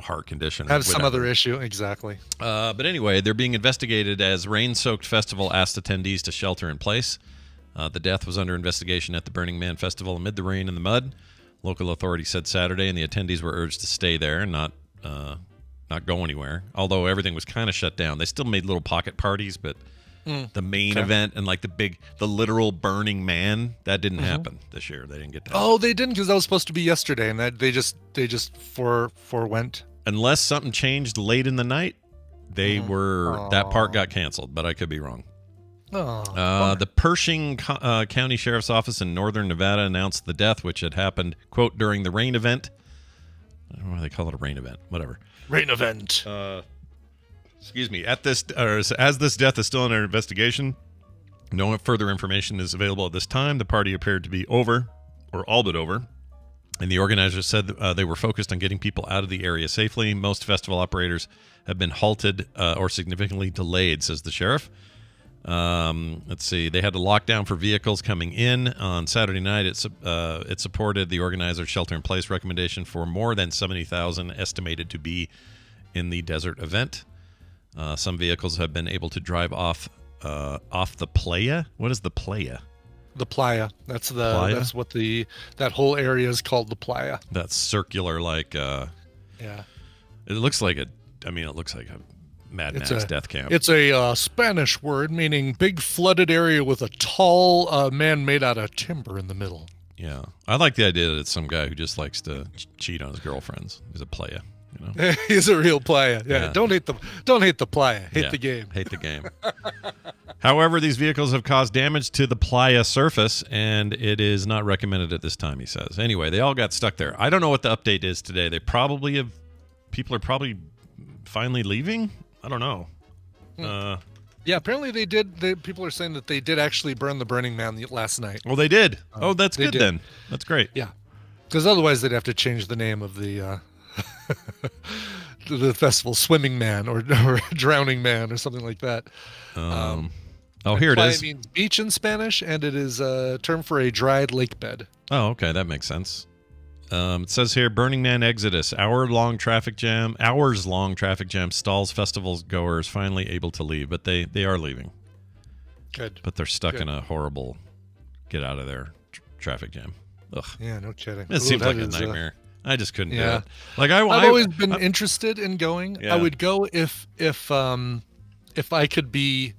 heart condition, have some other issue. Exactly. But anyway, they're being investigated as rain-soaked festival asked attendees to shelter in place. The death was under investigation at the Burning Man Festival amid the rain and the mud. Local authorities said Saturday, and the attendees were urged to stay there and not go anywhere. Although everything was kind of shut down, they still made little pocket parties. But the main event and like the literal Burning Man, that didn't happen this year. They didn't get that. Oh, they didn't, because that was supposed to be yesterday, and that they just forewent. Unless something changed late in the night, they were that part got canceled. But I could be wrong. The Pershing County Sheriff's Office in northern Nevada announced the death, which had happened, quote, during the rain event. I don't know why they call it a rain event. Whatever. Rain event. Excuse me. As this death is still under investigation, no further information is available at this time. The party appeared to be over, or all but over, and the organizers said they were focused on getting people out of the area safely. Most festival operators have been halted or significantly delayed, says the sheriff. Let's see. They had to lock down for vehicles coming in on Saturday night. It supported the organizer's shelter-in-place recommendation for more than 70,000 estimated to be in the desert event. Some vehicles have been able to drive off the playa. What is the playa? The playa. That's what that whole area is called, the playa. That's circular, like yeah. It looks like a Mad Max death camp. It's a Spanish word meaning big flooded area with a tall man made out of timber in the middle. Yeah, I like the idea that it's some guy who just likes to cheat on his girlfriends. He's a playa. He's a real playa. Yeah. Don't hate the playa. Hate the game. Hate the game. However, these vehicles have caused damage to the playa surface, and it is not recommended at this time, he says. Anyway, they all got stuck there. I don't know what the update is today. People are probably finally leaving. I don't know. Yeah, apparently they did. People are saying that they did actually burn the Burning Man last night. Well, they did. That's good then. That's great. Yeah, because otherwise they'd have to change the name of the the festival, Swimming Man or Drowning Man or something like that. Here it is. It means beach in Spanish, and it is a term for a dried lake bed. Oh, okay, that makes sense. It says here, Burning Man exodus, hours-long traffic jam stalls festivals goers finally able to leave, but they are leaving. Good. But they're stuck in a horrible get out of there traffic jam. Ugh. Yeah, no kidding. It seems like a nightmare. I just couldn't do it. Like I've always been interested in going. Yeah. I would go if I could be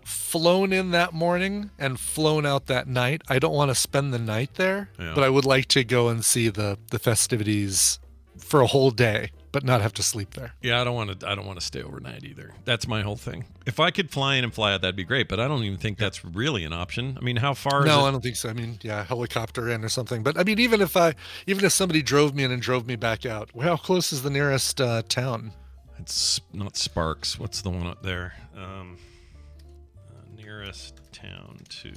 flown in that morning and flown out that night. I don't want to spend the night there, but I would like to go and see the festivities for a whole day, but not have to sleep there. Yeah, I don't want to stay overnight either. That's my whole thing. If I could fly in and fly out, that'd be great, but I don't even think that's really an option. I mean, how far is it? No, I don't think so. I mean, yeah, helicopter in or something. But I mean, even if somebody drove me in and drove me back out, how close is the nearest town? It's not Sparks. What's the one up there? Nearest town to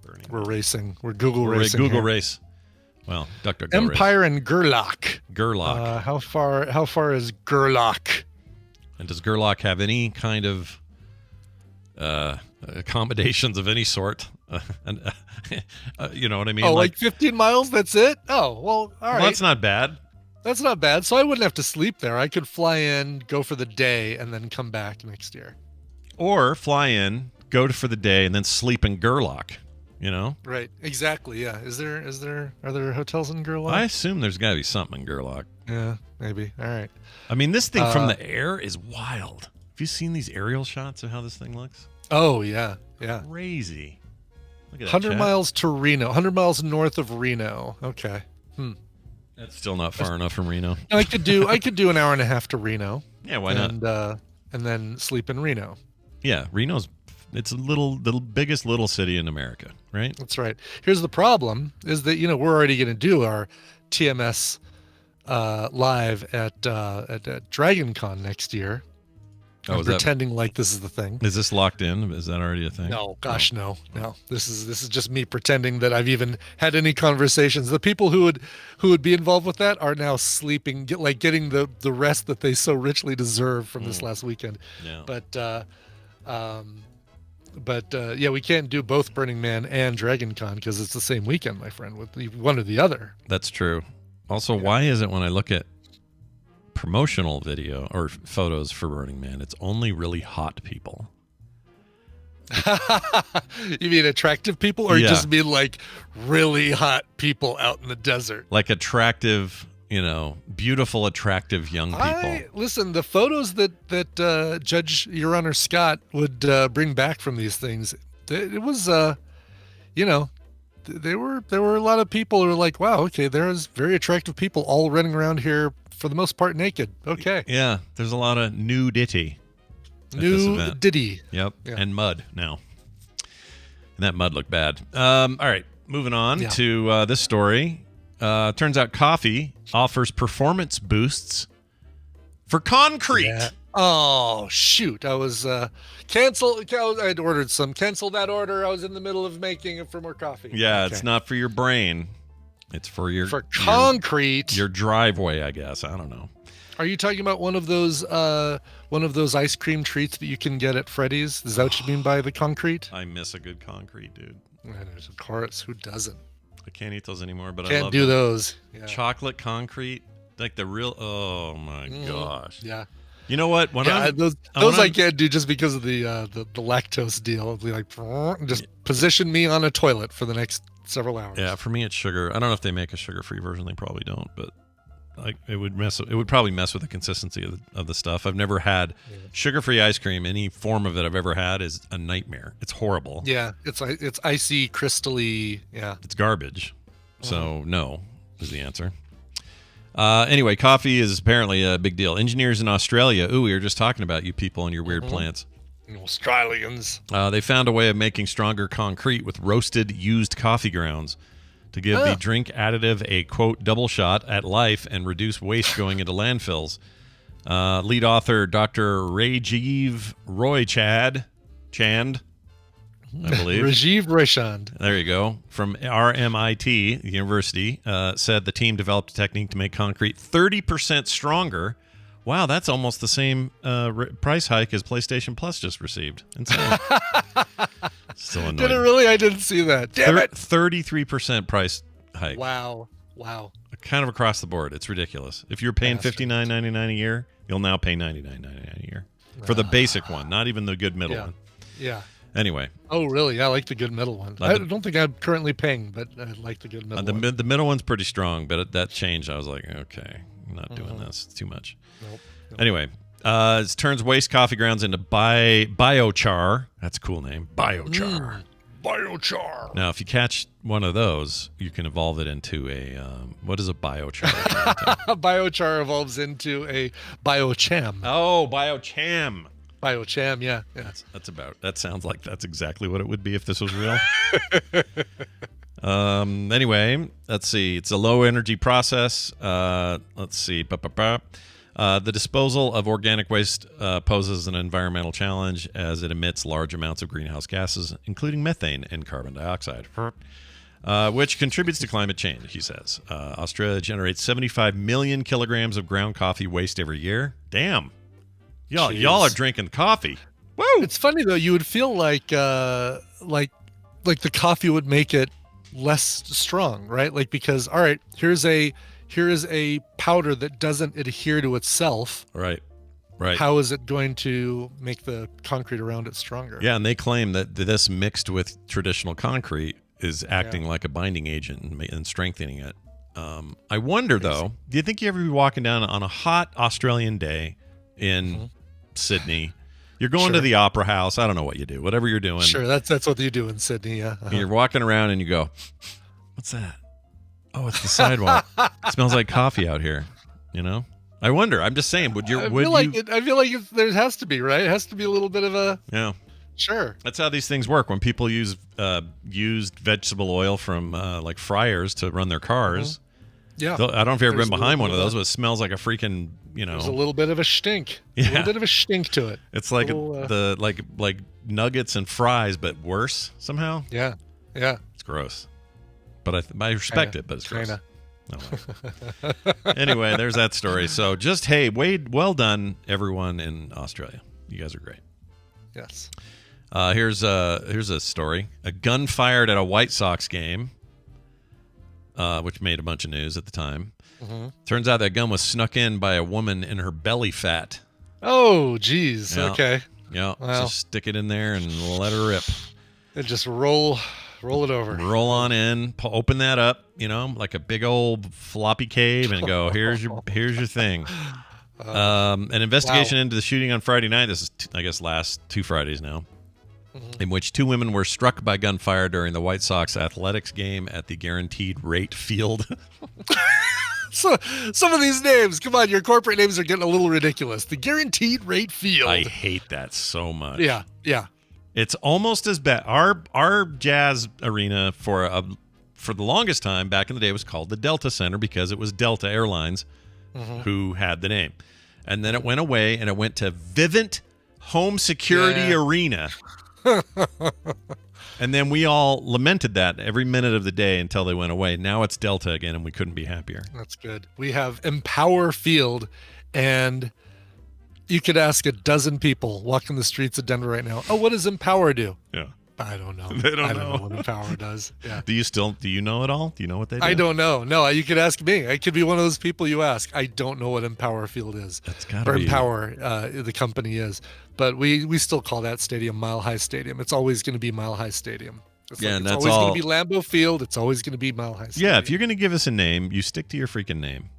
Burning Man. We're racing. We're Google racing. Google race. Well, DuckDuckGo Empire race. and Gerlach. Gerlach. How far is Gerlach? And does Gerlach have any kind of accommodations of any sort. You know what I mean? Oh, like 15 miles? That's it? Oh, well, all right. Well, that's not bad. That's not bad. So I wouldn't have to sleep there. I could fly in, go for the day, and then come back next year. Or fly in, go for the day, and then sleep in Gerlach. You know? Right. Exactly. Yeah. Are there hotels in Gerlach? I assume there's got to be something in Gerlach. Yeah, maybe. All right. I mean, this thing from the air is wild. Have you seen these aerial shots of how this thing looks? Oh, yeah. Yeah. Crazy. Look at that, 100 Chad. miles to Reno. 100 miles north of Reno. Okay. That's still not far enough from Reno. I could do an hour and a half to Reno. Yeah, why not? And then sleep in Reno. Yeah, it's the biggest little city in America, right? That's right. Here's the problem: is that we're already going to do our TMS live at DragonCon next year. Oh, pretending like this is the thing. Is this locked in? Is that already a thing? No, gosh, no. This is just me pretending that I've even had any conversations. The people who would be involved with that are now sleeping, getting the rest that they so richly deserve from this last weekend. Yeah. But yeah, we can't do both Burning Man and DragonCon because it's the same weekend, my friend, with one or the other. That's true. Also, why is it when I look at promotional video or photos for Burning Man, it's only really hot people? You mean attractive people, or you just mean like really hot people out in the desert? Like attractive, beautiful, attractive young people. Listen, the photos that Judge Your Honor Scott would bring back from these things, it was, there were a lot of people who were like, wow, okay, there's very attractive people all running around here for the most part naked. Okay. Yeah, there's a lot of nudity. Nudity. Yep, yeah. And mud now. And that mud looked bad. All right, moving on to this story. Turns out coffee offers performance boosts for concrete. Yeah. Oh, shoot. I was I'd ordered some. Cancel that order. I was in the middle of making it for more coffee. Yeah, okay. It's not for your brain. It's for concrete. Your driveway, I guess. I don't know. Are you talking about one of those ice cream treats that you can get at Freddy's? Is that what you mean by the concrete? I miss a good concrete, dude. Of course, who doesn't? I can't eat those anymore, but I love do those. Yeah. Chocolate concrete, like the real. Oh my gosh. Yeah. You know what? Those I can't do just because of the lactose deal. It'll be like just position me on a toilet for the next several hours. Yeah, for me it's sugar. I don't know if they make a sugar-free version. They probably don't, but it would probably mess with the consistency of the stuff. I've never had sugar-free ice cream. Any form of it I've ever had is a nightmare. It's horrible. Yeah, it's icy, crystally. Yeah, it's garbage. So no is the answer. Anyway, coffee is apparently a big deal. Engineers in Australia. We were just talking about you people and your weird plants. Australians. They found a way of making stronger concrete with roasted used coffee grounds to give the drink additive a, quote, double shot at life and reduce waste going into landfills. Lead author Dr. Rajiv Roy Chand, I believe. Rajiv Roychand. There you go. From RMIT University, said the team developed a technique to make concrete 30% stronger. Wow, that's almost the same price hike as PlayStation Plus just received. Insane. Still annoying. Did it really? I didn't see that. Damn it. 33% price hike. Wow. Kind of across the board. It's ridiculous. If you're paying $59.99 a year, you'll now pay $99.99 a year for the basic one, not even the good middle one. Yeah. Anyway. Oh, really? I like the good middle one. I don't think I'm currently paying, but I like the good middle one. The middle one's pretty strong, but that changed. I was like, okay, I'm not doing this. It's too much. Nope. Anyway, it turns waste coffee grounds into biochar. That's a cool name. Biochar. Biochar. Now, if you catch one of those, you can evolve it into a, what is a biochar? Biochar evolves into a biocham. Oh, biocham. Biocham, yeah. That sounds like that's exactly what it would be if this was real. Anyway, let's see. It's a low energy process. Let's see. The disposal of organic waste poses an environmental challenge as it emits large amounts of greenhouse gases, including methane and carbon dioxide, which contributes to climate change, he says. Australia generates 75 million kilograms of ground coffee waste every year. Damn. Y'all are drinking coffee. Woo! It's funny though. You would feel like the coffee would make it less strong, right? Like, because all right, here is a powder that doesn't adhere to itself. Right. Right. How is it going to make the concrete around it stronger? Yeah, and they claim that this mixed with traditional concrete is acting like a binding agent and strengthening it. I wonder, though, do you think you ever be walking down on a hot Australian day in Sydney? You're going to the Opera House. I don't know what you do. Whatever you're doing. Sure, that's what you do in Sydney, yeah. And you're walking around and you go, what's that? Oh, it's the sidewalk. It smells like coffee out here, you know? I wonder. I'm just saying, I feel like there has to be, right? It has to be a little bit of a... Yeah. Sure. That's how these things work. When people use used vegetable oil from like fryers to run their cars. Yeah. I don't know if you've ever been behind one of those, but it smells like a freaking, There's a little bit of a stink. Yeah. A little bit of a stink to it. It's like like nuggets and fries, but worse somehow. Yeah. Yeah. It's gross. But I respect it, but it's gross. Kinda. Oh, well. Anyway, there's that story. So just, Wade, well done, everyone in Australia. You guys are great. Yes. Here's a story. A gun fired at a White Sox game, which made a bunch of news at the time. Turns out that gun was snuck in by a woman in her belly fat. Oh, geez. Yeah. Okay. Yeah. Well. Just stick it in there and let her rip. And just roll it over. Roll on in. Open that up. Like a big old floppy cave, and go. Here's your thing. An investigation into the shooting on Friday night. This is, I guess, last 2 Fridays now. In which 2 women were struck by gunfire during the White Sox athletics game at the Guaranteed Rate Field. So some of these names, come on, your corporate names are getting a little ridiculous. The Guaranteed Rate Field. I hate that so much. Yeah, yeah. It's almost as bad. Our jazz arena for the longest time back in the day was called the Delta Center because it was Delta Airlines who had the name. And then it went away and it went to Vivint Home Security Arena. And then we all lamented that every minute of the day until they went away. Now it's Delta again, and we couldn't be happier. That's good. We have Empower Field, and you could ask a dozen people walking the streets of Denver right now, what does Empower do? Yeah. I don't know. They don't I know. don't know what Empower does. Yeah. Do you know it all? Do you know what they do? I don't know. No, you could ask me. I could be one of those people you ask. I don't know what Empower Field is. That's gotta or be Empower, the company is. But we still call that stadium Mile High Stadium. It's always going to be Mile High Stadium. And that's always all. going to be Lambeau Field. It's always going to be Mile High Stadium. Yeah, if you're going to give us a name, you stick to your freaking name.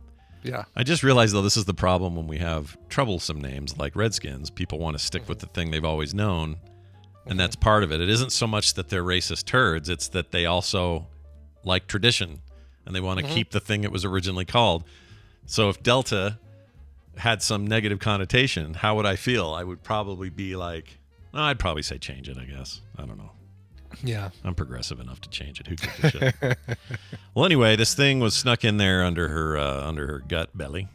Yeah. I just realized, though, this is the problem when we have troublesome names like Redskins. People want to stick with the thing they've always known, and that's part of it. It isn't so much that they're racist turds. It's that they also like tradition, and they want to keep the thing it was originally called. So if Delta had some negative connotation, how would I feel? I would probably be like, I'd probably say change it, I guess. I don't know. Yeah. I'm progressive enough to change it. Who gives a shit? Well, anyway, this thing was snuck in there under her gut belly.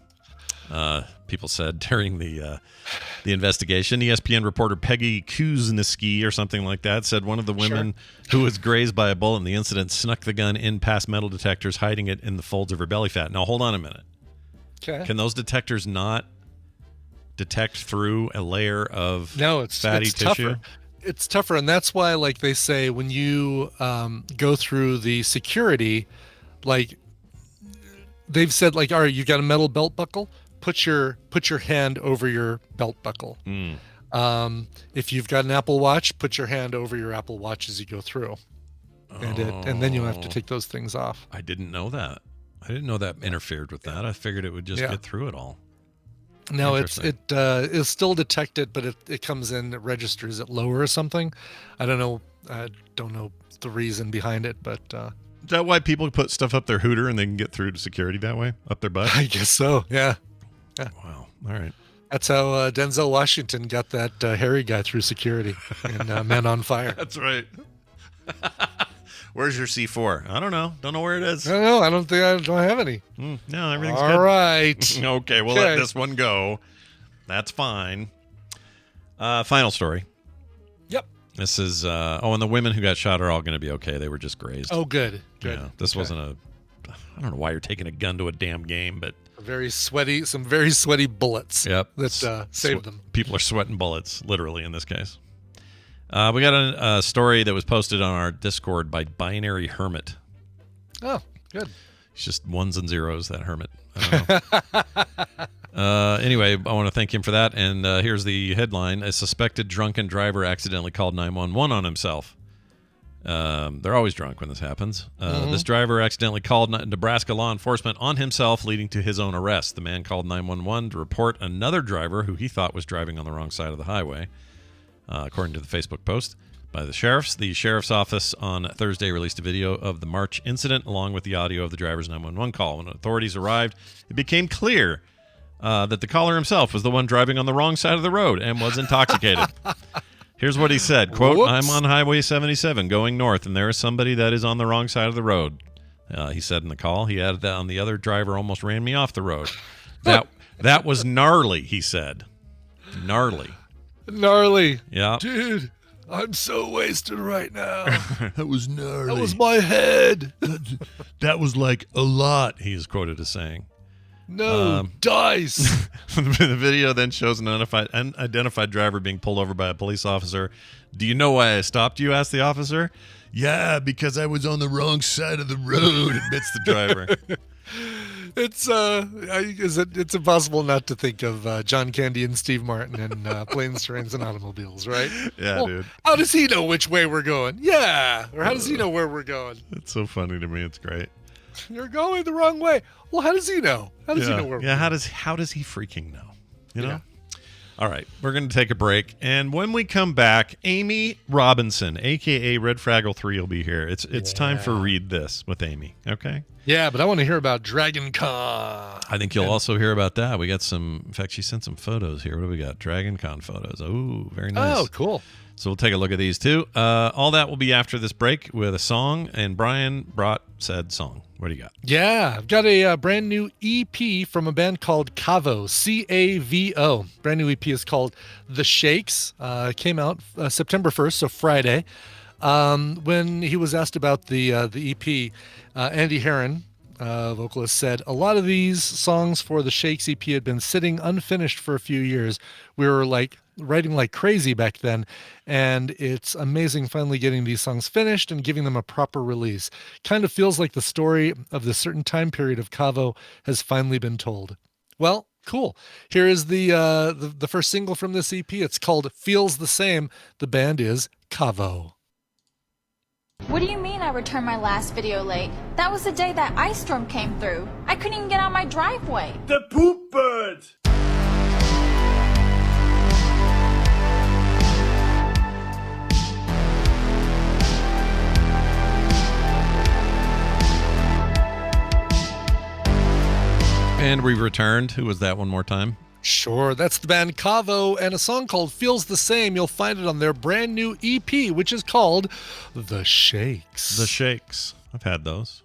People said during the investigation. ESPN reporter Peggy Kuzniski or something like that said one of the women who was grazed by a bullet in the incident snuck the gun in past metal detectors, hiding it in the folds of her belly fat. Now, hold on a minute. Okay. Can those detectors not detect through a layer of fatty tissue? Tougher. It's tougher, and that's why, like they say, when you go through the security, like they've said, like, all right, you got a metal belt buckle, put your hand over your belt buckle. If you've got an Apple Watch, put your hand over your Apple Watch as you go through, and then you have to take those things off. I didn't know that. I didn't know that interfered with that. I figured it would just get through it all. No, it'll still detect it, but it comes in, it registers it lower or something. I don't know the reason behind it, but is that why people put stuff up their hooter and they can get through to security that way, up their butt? I guess so. Yeah. Wow. All right. That's how Denzel Washington got that hairy guy through security in Men on Fire. That's right. Where's your C4? I don't know. Don't know where it is. I don't have any. No, everything's all good. All right. Okay, we'll let this one go. That's fine. Final story. Yep. This is, and the women who got shot are all going to be okay. They were just grazed. Oh, good. Yeah, this wasn't I don't know why you're taking a gun to a damn game, but Some very sweaty bullets. Yep. That saved them. People are sweating bullets, literally, in this case. We got a story that was posted on our Discord by Binary Hermit. Oh, good. It's just ones and zeros, that hermit. I don't know. Anyway, I want to thank him for that. And here's the headline. A suspected drunken driver accidentally called 911 on himself. They're always drunk when this happens. This driver accidentally called Nebraska law enforcement on himself, leading to his own arrest. The man called 911 to report another driver who he thought was driving on the wrong side of the highway, according to the Facebook post by the sheriffs. The sheriff's office on Thursday released a video of the March incident along with the audio of the driver's 911 call. When authorities arrived, it became clear that the caller himself was the one driving on the wrong side of the road and was intoxicated. Here's what he said, quote, Whoops. I'm on Highway 77 going north, and there is somebody that is on the wrong side of the road. He said in the call. He added that on the other driver almost ran me off the road. That was gnarly, he said. Gnarly. Yeah. Dude, I'm so wasted right now. That was gnarly. That was my head. That was like a lot, he is quoted as saying. No, dice. The video then shows an unidentified driver being pulled over by a police officer. Do you know why I stopped you? Asked the officer. Yeah, because I was on the wrong side of the road, admits the driver. It's impossible not to think of John Candy and Steve Martin in Planes, Trains, and Automobiles, right? Yeah, well, dude. How does he know which way we're going? Yeah, or how does he know where we're going? It's so funny to me. It's great. You're going the wrong way. Well, how does he know? How does he know where? Yeah, how does he freaking know? You know. Yeah. All right, we're going to take a break, and when we come back, Amy Robinson, aka Red Fraggle 3, will be here. It's time for Read This with Amy. Okay. Yeah, but I want to hear about Dragon Con. I think you'll also hear about that. We got some. In fact, she sent some photos here. What do we got? Dragon Con photos. Oh, very nice. Oh, cool. So we'll take a look at these too. All that will be after this break with a song, and Brian brought said song. What do you got? Yeah, I've got a brand new EP from a band called Cavo, C-A-V-O. Brand new EP is called The Shakes. It came out September 1st, so Friday. When he was asked about the EP, Andy Herron, vocalist, said, a lot of these songs for the Shakes EP had been sitting unfinished for a few years. We were writing like crazy back then, and it's amazing finally getting these songs finished and giving them a proper release. Kind of feels like the story of this certain time period of Cavo has finally been told. Well, cool. Here is the first single from this EP. It's called Feels the Same. The band is Cavo. What do you mean I returned my last video late? That was the day that ice storm came through. I couldn't even get out my driveway. The poop bird! And we returned. Who was that one more time? Sure, that's the band Cavo, and a song called Feels the Same. You'll find it on their brand new EP, which is called The Shakes. The Shakes. I've had those.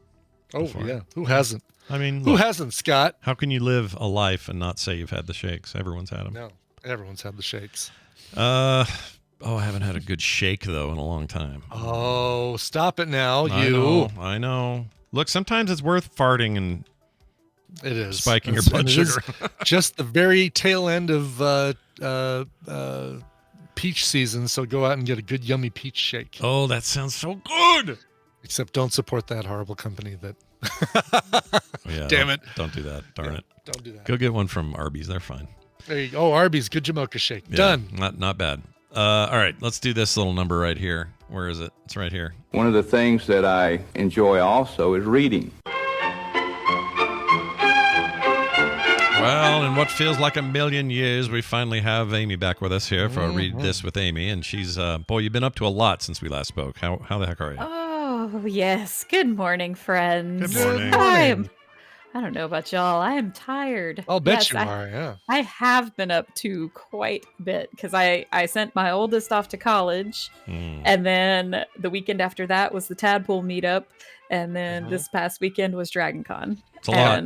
Oh, before. Yeah. Who hasn't? I mean, who hasn't, Scott? How can you live a life and not say you've had the Shakes? Everyone's had them. No, everyone's had the Shakes. I haven't had a good shake, though, in a long time. Oh, stop it now, I know. Look, sometimes it's worth farting and it is spiking your blood sugar. Just the very tail end of peach season, so go out and get a good yummy peach shake. Oh, that sounds so good. Except don't support that horrible company that damn it. Don't do that. Darn it. Don't do that. Go get one from Arby's. They're fine. There you go. Oh, Arby's, good Jamocha shake. Yeah, done. Not bad. All right, let's do this little number right here. Where is it? It's right here. One of the things that I enjoy also is reading. Well, in what feels like a million years, we finally have Amy back with us here for a Read This with Amy. And she's, boy, you've been up to a lot since we last spoke. How the heck are you? Oh, yes. Good morning, friends. Good morning. I don't know about y'all. I am tired. I'll bet you are, yeah. I have been up to quite a bit because I sent my oldest off to college. And then the weekend after that was the Tadpole meetup. And then this past weekend was Dragon Con. It's a lot.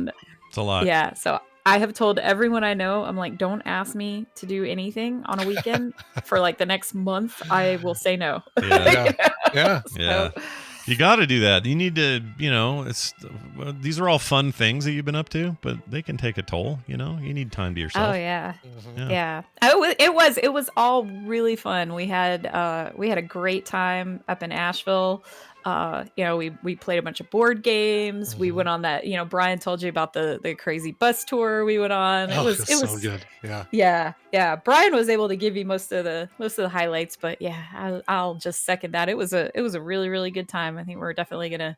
It's a lot. Yeah, so I have told everyone I know, I'm like, don't ask me to do anything on a weekend for like the next month. I will say no. Yeah. So, You got to do that. You need to, these are all fun things that you've been up to, but they can take a toll. You need time to yourself. Oh yeah. Yeah. It was all really fun. We had a great time up in Asheville. We played a bunch of board games. We went on that, Brian told you about the crazy bus tour we went on. It was so good. Yeah. Yeah. Brian was able to give you most of the highlights, but yeah, I'll just second that. It was a really, really good time. I think we're definitely gonna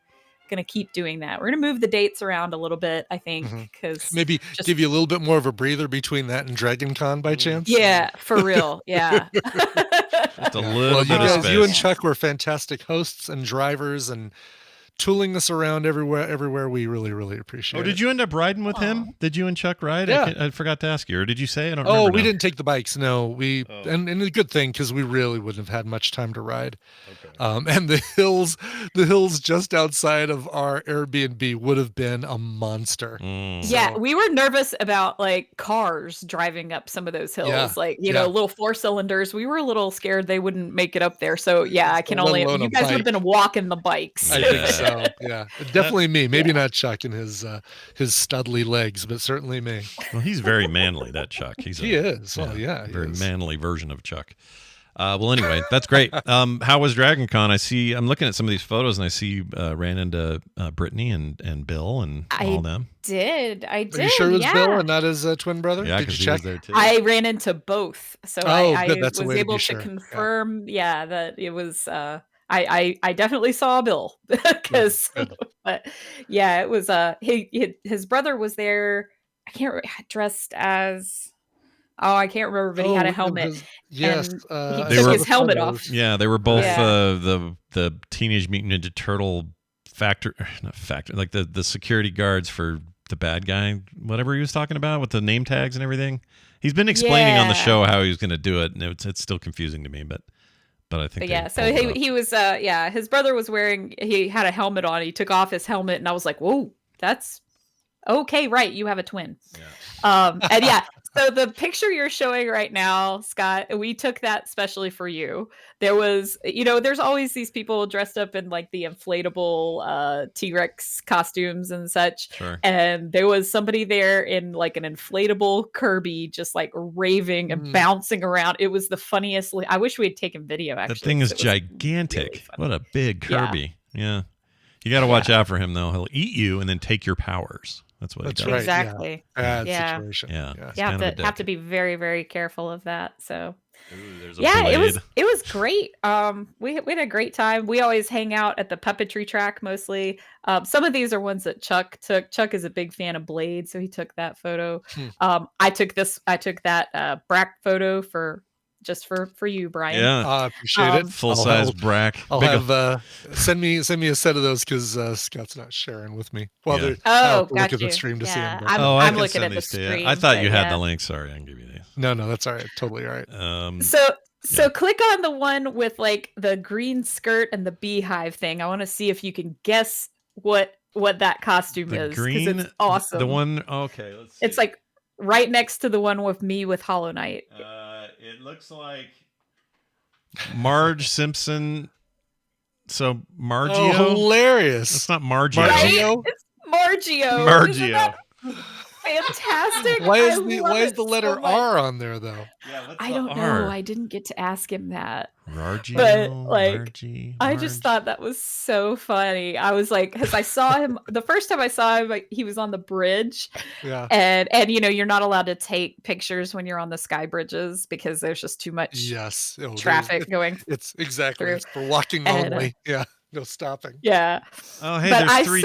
keep doing that. We're gonna move the dates around a little bit, I think, because maybe give you a little bit more of a breather between that and Dragon Con by chance. Yeah, for real. Yeah. Just a little bit of space. You and Chuck were fantastic hosts and drivers and tooling us around everywhere. We really, really appreciate it. Did you end up riding with him? Did you and Chuck ride? Yeah. I forgot to ask you, or did you say? I don't remember. We didn't take the bikes. No, and a good thing, because we really wouldn't have had much time to ride. Okay. And the hills just outside of our Airbnb would have been a monster. Yeah, we were nervous about like cars driving up some of those hills, little 4-cylinders. We were a little scared they wouldn't make it up there. So yeah, I can only. You guys would have been walking the bikes. I think so. Yeah, definitely me. Maybe not Chuck and his studly legs, but certainly me. Well, he's very manly, that Chuck. He is. Well, yeah, very manly version of Chuck. Well, anyway, that's great. How was Dragon Con? I'm looking at some of these photos, and I see you ran into Brittany and Bill and all them. I did. Are you sure it was Bill and not his twin brother? Yeah, did you check? There too. I ran into both, so I was able to confirm. Yeah, that it was. I definitely saw Bill because, but yeah, it was his brother was there. I can't remember, dressed as. Oh, I can't remember, but he had a helmet. Yes, he took his helmet off. Yeah, they were both the Teenage Mutant Ninja Turtle like the security guards for the bad guy, whatever he was talking about with the name tags and everything. He's been explaining on the show how he was going to do it, and it's still confusing to me, but I think. Yeah, so he was his brother was he had a helmet on. He took off his helmet, and I was like, whoa, that's okay, right? You have a twin. Yeah. And yeah. So the picture you're showing right now, Scott, we took that specially for you. There was, there's always these people dressed up in like the inflatable T-Rex costumes and such. Sure. And there was somebody there in like an inflatable Kirby, just like raving and bouncing around. It was the funniest. I wish we had taken video, actually. The thing is gigantic. Really, what a big Kirby. Yeah. You got to watch out for him, though. He'll eat you and then take your powers. That's what he does. Right, exactly. Yeah. Situation. Yeah. You have to be very, very careful of that. So there's a blade. it was great. We had a great time. We always hang out at the puppetry track mostly. Some of these are ones that Chuck took. Chuck is a big fan of Blade, so he took that photo. I took that Brack photo for you, Brian. Yeah, I appreciate it. Full size Brack. I'll have send me a set of those, because Scott's not sharing with me. Well, look at the stream to see them. I'm looking at the stream. I thought you had the link. Sorry, I can give you these. No, that's all right. Totally all right. So click on the one with like the green skirt and the beehive thing. I want to see if you can guess what that costume is, because it's awesome. The one. Okay, let's see. It's like right next to the one with me with Hollow Knight. It looks like Marge Simpson. So Margio. Oh, hilarious! It's not Margio. Right? It's Margio. Margio. Fantastic. Why is the letter R on there, though? Yeah, I don't know. I didn't get to ask him that. Margio, but Margie. I just thought that was so funny. I was like, because I saw him the first time I saw him, he was on the bridge. Yeah. And you're not allowed to take pictures when you're on the sky bridges because there's just too much traffic going. It's exactly. Through. It's for walking only. Yeah. No stopping. Yeah. Oh, hey, but there's three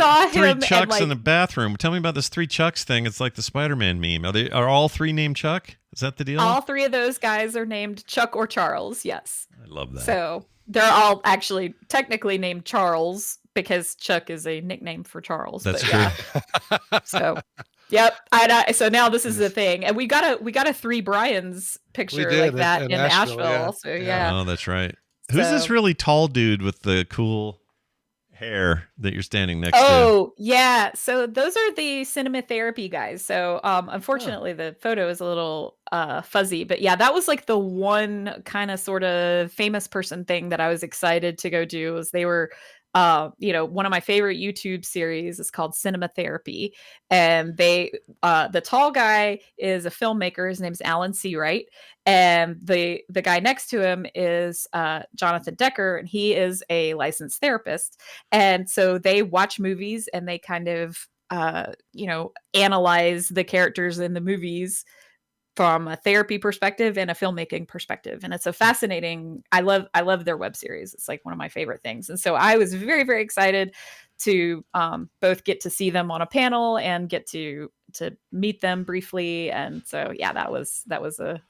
him Chucks in the bathroom. Tell me about this 3 Chucks thing. It's like the Spider-Man meme. Are all 3 named Chuck? Is that the deal? All 3 of those guys are named Chuck or Charles. Yes. I love that. So they're all actually technically named Charles because Chuck is a nickname for Charles. That's true. Yeah. So. Yep. So now this is the thing, and we got a 3 Bryans picture like that in Asheville. Yeah. So yeah. Oh, that's right. Who's this really tall dude with the cool hair that you're standing next to? Oh, yeah. So those are the cinema therapy guys. So unfortunately, the photo is a little fuzzy. But yeah, that was like the one kind of sort of famous person thing that I was excited to go do. Was they were one of my favorite YouTube series is called Cinema Therapy, and the tall guy is a filmmaker. His name's Alan Seawright, and the guy next to him is Jonathan Decker, and he is a licensed therapist. And so they watch movies and they kind of analyze the characters in the movies from a therapy perspective and a filmmaking perspective. And it's a fascinating, I love their web series. It's like one of my favorite things. And so I was very, very excited to both get to see them on a panel and get to meet them briefly. And so, yeah, that was a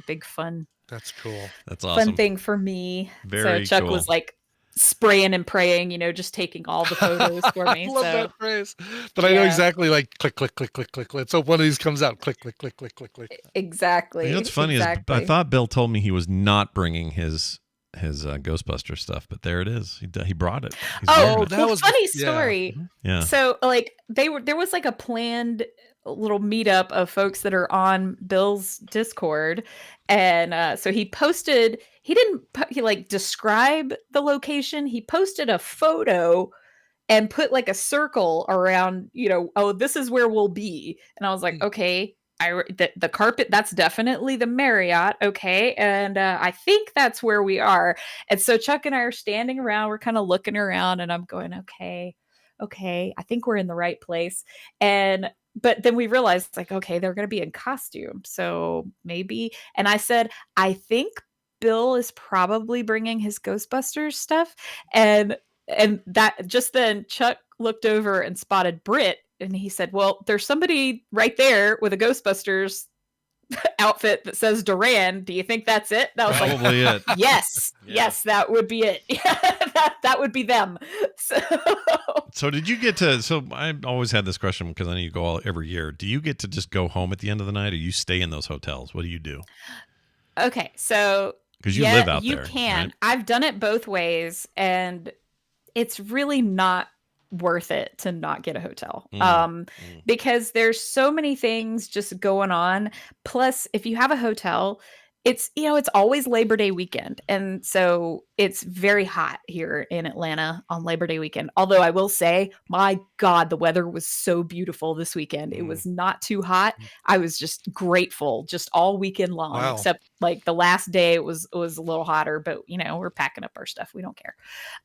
big fun. That's cool. That's awesome. Fun thing for me. Very so Chuck cool. was like spraying and praying, just taking all the photos for me. I love that phrase. But I know exactly, like, click, click, click, click, click. Let's hope one of these comes out. Click, click, click, click, click, click. Exactly. You know what's funny is I thought Bill told me he was not bringing his Ghostbuster stuff, but there it is. He brought it. That was funny story. Yeah. So like there was like a planned little meetup of folks that are on Bill's Discord, and so he posted. He didn't describe the location. He posted a photo and put like a circle around. This is where we'll be. And I was like, okay. The carpet, that's definitely the Marriott. Okay. And I think that's where we are. And so Chuck and I are standing around. We're kind of looking around and I'm going, okay. I think we're in the right place. But then we realized like, okay, they're going to be in costume. So maybe. And I said, I think Bill is probably bringing his Ghostbusters stuff. And that just then Chuck looked over and spotted Britt. And he said, well, there's somebody right there with a Ghostbusters outfit that says Duran. Do you think that's it? That was probably like, it. Yes. Yeah. Yes, that would be it. that would be them. So did you get to, so I always had this question because I know you go every year. Do you get to just go home at the end of the night or you stay in those hotels? What do you do? Okay. So because you live out there. You can. Right? I've done it both ways and it's really not worth it to not get a hotel because there's so many things just going on. Plus, if you have a hotel, it's always Labor Day weekend, and so it's very hot here in Atlanta on Labor Day weekend. Although I will say, my God, the weather was so beautiful this weekend. It was not too hot. I was just grateful just all weekend long, except like the last day it was a little hotter. But we're packing up our stuff. We don't care.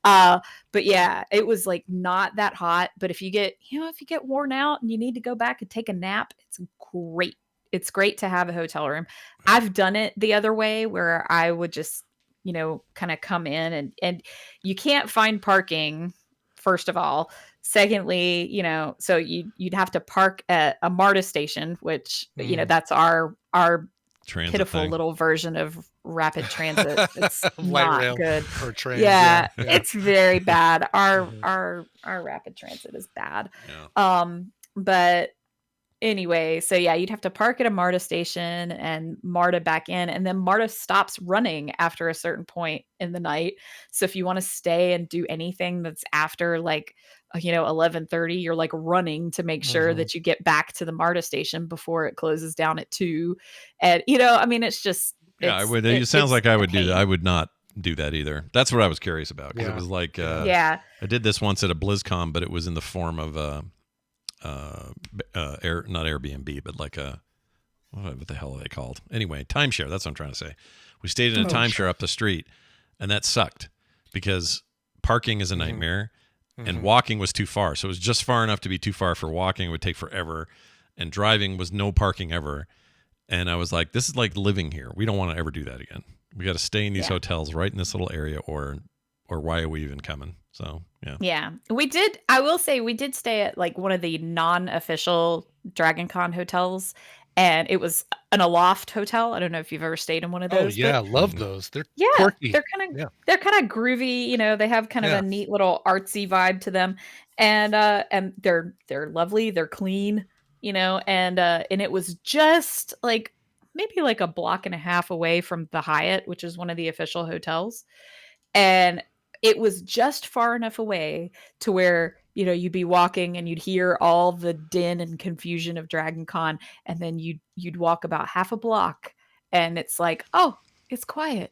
But yeah, it was like not that hot. But if you get worn out and you need to go back and take a nap, it's great. It's great to have a hotel room. I've done it the other way where I would just, kind of come in and you can't find parking, first of all. Secondly, so you'd have to park at a MARTA station, which, that's our transit pitiful thing. Little version of rapid transit. It's Light rail not good. or train. Yeah, it's very bad. Our rapid transit is bad. Yeah. But anyway, so yeah, you'd have to park at a MARTA station and MARTA back in, and then MARTA stops running after a certain point in the night. So if you want to stay and do anything that's after 11:30, you're like running to make sure that you get back to the MARTA station before it closes down at 2. And it's just I would. It sounds like I would do that. I would not do that either. That's what I was curious about because it was like I did this once at a BlizzCon, but it was in the form of not Airbnb, but like what the hell are they called? Anyway, timeshare. That's what I'm trying to say. We stayed in a timeshare up the street, and that sucked because parking is a nightmare, and walking was too far. So it was just far enough to be too far for walking. It would take forever, and driving was no parking ever. And I was like, this is like living here. We don't want to ever do that again. We got to stay in these hotels right in this little area, or why are we even coming? So, yeah. Yeah. I will say we did stay at like one of the non-official Dragon Con hotels, and it was an Aloft hotel. I don't know if you've ever stayed in one of those. Oh yeah, love those. They're quirky. They're kind of groovy, they have kind of a neat little artsy vibe to them. And they're lovely, they're clean, and it was just like maybe like a block and a half away from the Hyatt, which is one of the official hotels. And it was just far enough away to where, you'd be walking and you'd hear all the din and confusion of Dragon Con. And then you'd walk about half a block and it's like, oh, it's quiet.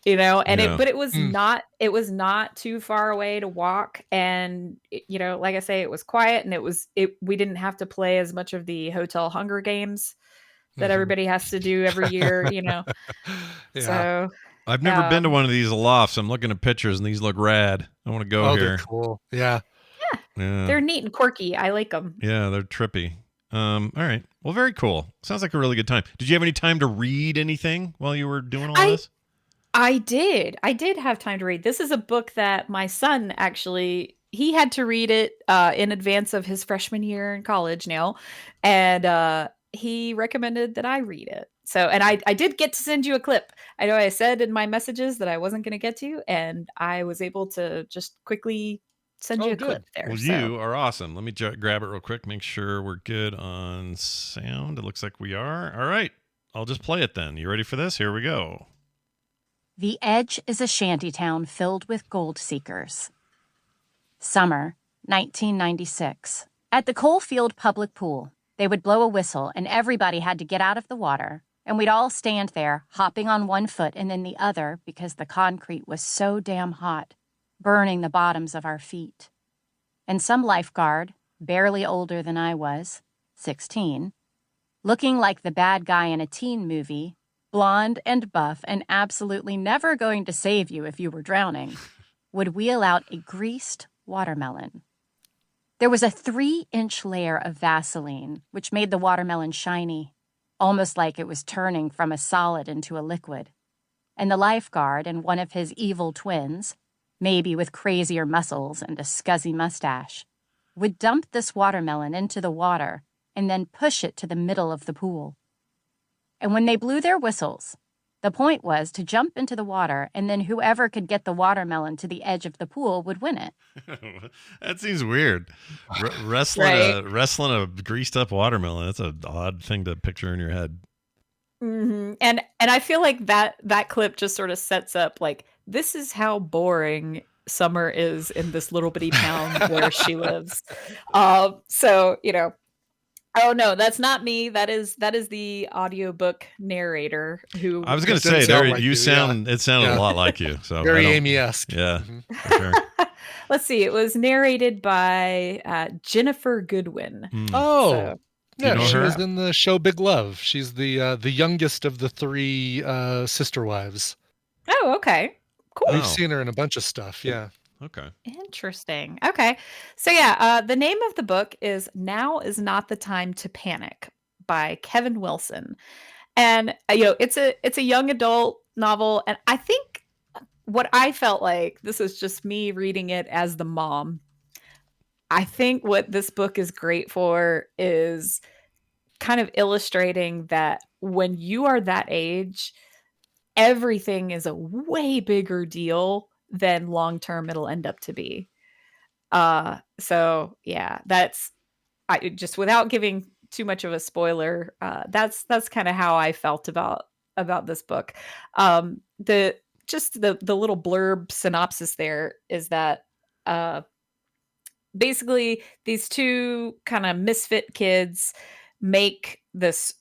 you know, and Yeah. but it was not too far away to walk. And, you know, like I say, it was quiet, and we didn't have to play as much of the hotel Hunger Games that everybody has to do every year, you know. Yeah. So I've never been to one of these lofts. I'm looking at pictures, and these look rad. I want to go here. They're cool. Yeah. Yeah. they're neat and quirky. I like them. Yeah, they're trippy. All right. Well, very cool. Sounds like a really good time. Did you have any time to read anything while you were doing all this? I did. I did have time to read. This is a book that my son actually, he had to read it in advance of his freshman year in college now. And he recommended that I read it. So, and I did get to send you a clip. I know I said in my messages that I wasn't going to get to, and I was able to just quickly send you a clip there. Well, so. you are awesome. Let me grab it real quick, make sure we're good on sound. It looks like we are. All right. I'll just play it then. You ready for this? Here we go. The Edge is a shantytown filled with gold seekers. Summer, 1996. At the Coalfield Public Pool, they would blow a whistle and everybody had to get out of the water, and we'd all stand there, hopping on one foot and then the other because the concrete was so damn hot, burning the bottoms of our feet. And some lifeguard, barely older than I was, 16, looking like the bad guy in a teen movie, blonde and buff and absolutely never going to save you if you were drowning, would wheel out a greased watermelon. There was a 3-inch layer of Vaseline, which made the watermelon shiny, almost like it was turning from a solid into a liquid. And the lifeguard and one of his evil twins, maybe with crazier muscles and a scuzzy mustache, would dump this watermelon into the water and then push it to the middle of the pool. And when they blew their whistles, the point was to jump into the water, and then whoever could get the watermelon to the edge of the pool would win it. That seems weird. Wrestling a greased up watermelon. That's an odd thing to picture in your head. Mm-hmm. And I feel like that clip just sort of sets up like, this is how boring Summer is in this little bitty town where she lives. So, you know, oh no, that's not me. That is the audiobook narrator who I was going to say there like it sounded a lot like you. So very Amy-esque. Yeah. For sure. Let's see. It was narrated by Jennifer Goodwin. Oh. So, yeah, she was in the show Big Love. She's the youngest of the 3 sister wives. Oh, okay. Cool. We've seen her in a bunch of stuff. Yeah. Okay. Interesting. Okay. So yeah, the name of the book is Now Is Not the Time to Panic by Kevin Wilson. And you know, it's a young adult novel, and I think what I felt like, this is just me reading it as the mom. I think what this book is great for is kind of illustrating that when you are that age, everything is a way bigger deal than long-term it'll end up to be. So yeah, I just, without giving too much of a spoiler, that's kind of how I felt about this book. The little blurb synopsis there is that basically these 2 kind of misfit kids make this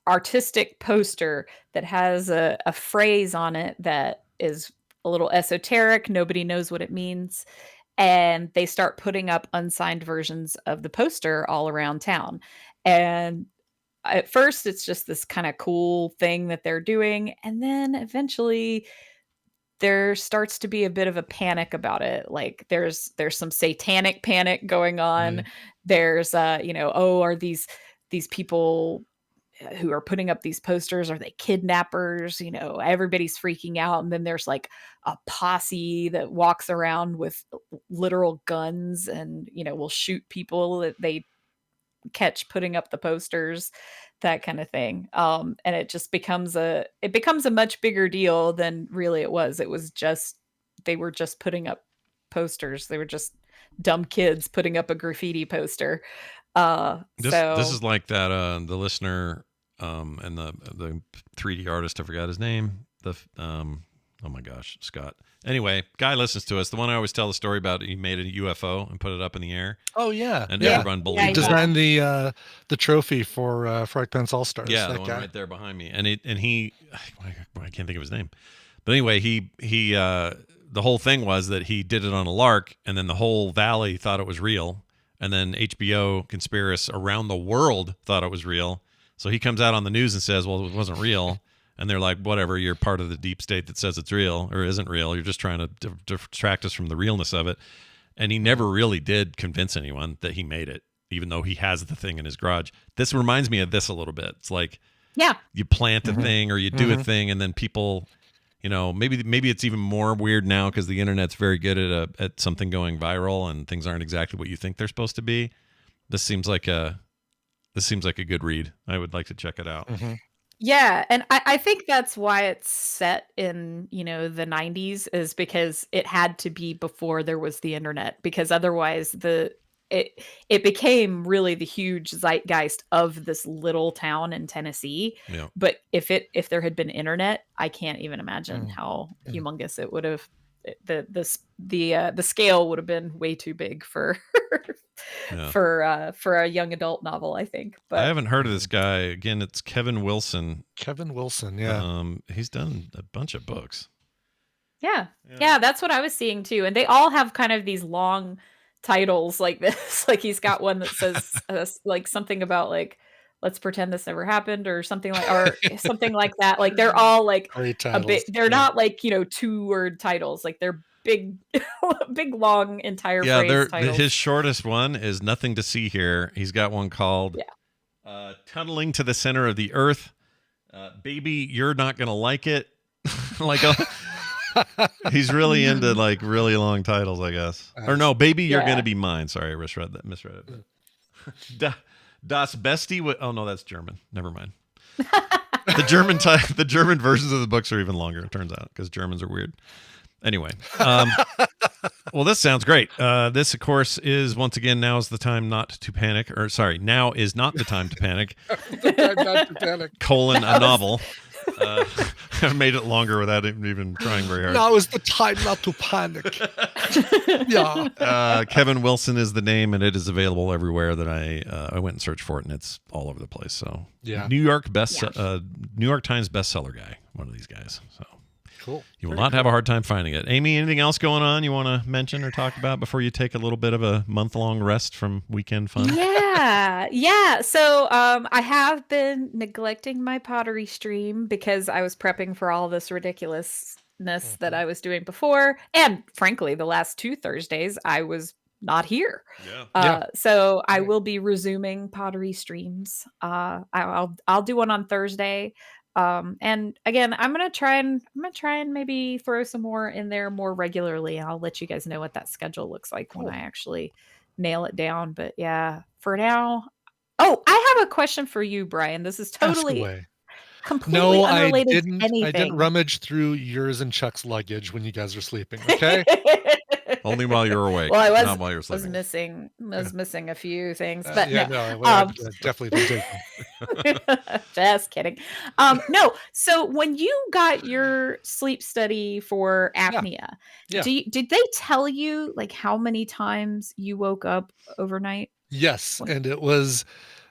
artistic poster that has a phrase on it that is a little esoteric. Nobody knows what it means. And they start putting up unsigned versions of the poster all around town. And at first it's just this kind of cool thing that they're doing. And then eventually there starts to be a bit of a panic about it. Like there's some satanic panic going on. There's are these people who are putting up these posters, are they kidnappers? You know, everybody's freaking out. And then there's like a posse that walks around with literal guns and, you know, will shoot people that they catch putting up the posters, that kind of thing. And it just becomes a much bigger deal than really it was. It was just, they were just putting up posters. They were just dumb kids putting up a graffiti poster. This is like that the listener and the 3D artist, I forgot his name, oh my gosh, Scott, anyway, guy listens to us, the one I always tell the story about. He made a UFO and put it up in the air. Oh yeah, and everyone believed he designed the trophy for Frog Pants All Stars. Yeah, the one right there behind me. And he I can't think of his name, But anyway, he the whole thing was that he did it on a lark, and then the whole valley thought it was real, and then HBO conspiracists around the world thought it was real. So he comes out on the news and says, well, it wasn't real. And they're like, whatever, you're part of the deep state that says it's real or isn't real. You're just trying to distract us from the realness of it. And he never really did convince anyone that he made it, even though he has the thing in his garage. This reminds me of this a little bit. It's like, you plant a thing or you do a thing, and then people, you know, maybe it's even more weird now because the internet's very good at something going viral and things aren't exactly what you think they're supposed to be. This seems like a good read. I would like to check it out. Yeah, and I think that's why it's set in, you know, the 90s, is because it had to be before there was the internet, because otherwise it became really the huge zeitgeist of this little town in Tennessee. Yeah. But if there had been internet, I can't even imagine how humongous it would have. The scale would have been way too big for for a young adult novel, I think. But I haven't heard of this guy. Again, it's Kevin Wilson. Kevin Wilson, yeah. He's done a bunch of books. Yeah, that's what I was seeing too. And they all have kind of these long titles like this. Like he's got one that says like something about like, let's pretend this never happened, or something like that. Like they're all like a bit. They're not like, you know, 2-word titles. Like they're big, big long entire phrase titles. His shortest one is Nothing to See Here. He's got one called Tunneling to the Center of the Earth. Baby, You're Not Gonna Like It. Like he's really into like really long titles, I guess. Or no, Baby, You're Gonna Be Mine. Sorry, I misread it. Das Beste. Oh no, that's German. Never mind. The German versions of the books are even longer, it turns out, because Germans are weird. Anyway, well, this sounds great. This, of course, is once again, now is the time not to panic. Or sorry, now is not the time to panic. The time not to panic. A novel. I made it longer without even trying very hard. Now is the time not to panic. Yeah. Kevin Wilson is the name, and it is available everywhere that I went and searched for it, and it's all over the place. So New York Times bestseller guy, one of these guys. So cool. You will not have a hard time finding it. Amy, anything else going on you want to mention or talk about before you take a little bit of a month-long rest from weekend fun? Yeah. So I have been neglecting my pottery stream because I was prepping for all this ridiculousness that I was doing before. And frankly, the last 2 Thursdays, I was not here. So I will be resuming pottery streams. I'll do one on Thursday. And again, I'm gonna try and maybe throw some more in there more regularly. I'll let you guys know what that schedule looks like when I actually nail it down. But yeah, for now. Oh, I have a question for you, Brian. This is totally completely unrelated to anything. I didn't rummage through yours and Chuck's luggage when you guys are sleeping. Okay. Only while you're awake. Well, not while you're sleeping. Was missing a few things, but I definitely didn't take them. Just kidding. No. So when you got your sleep study for apnea, did they tell you like how many times you woke up overnight? Yes, and it was.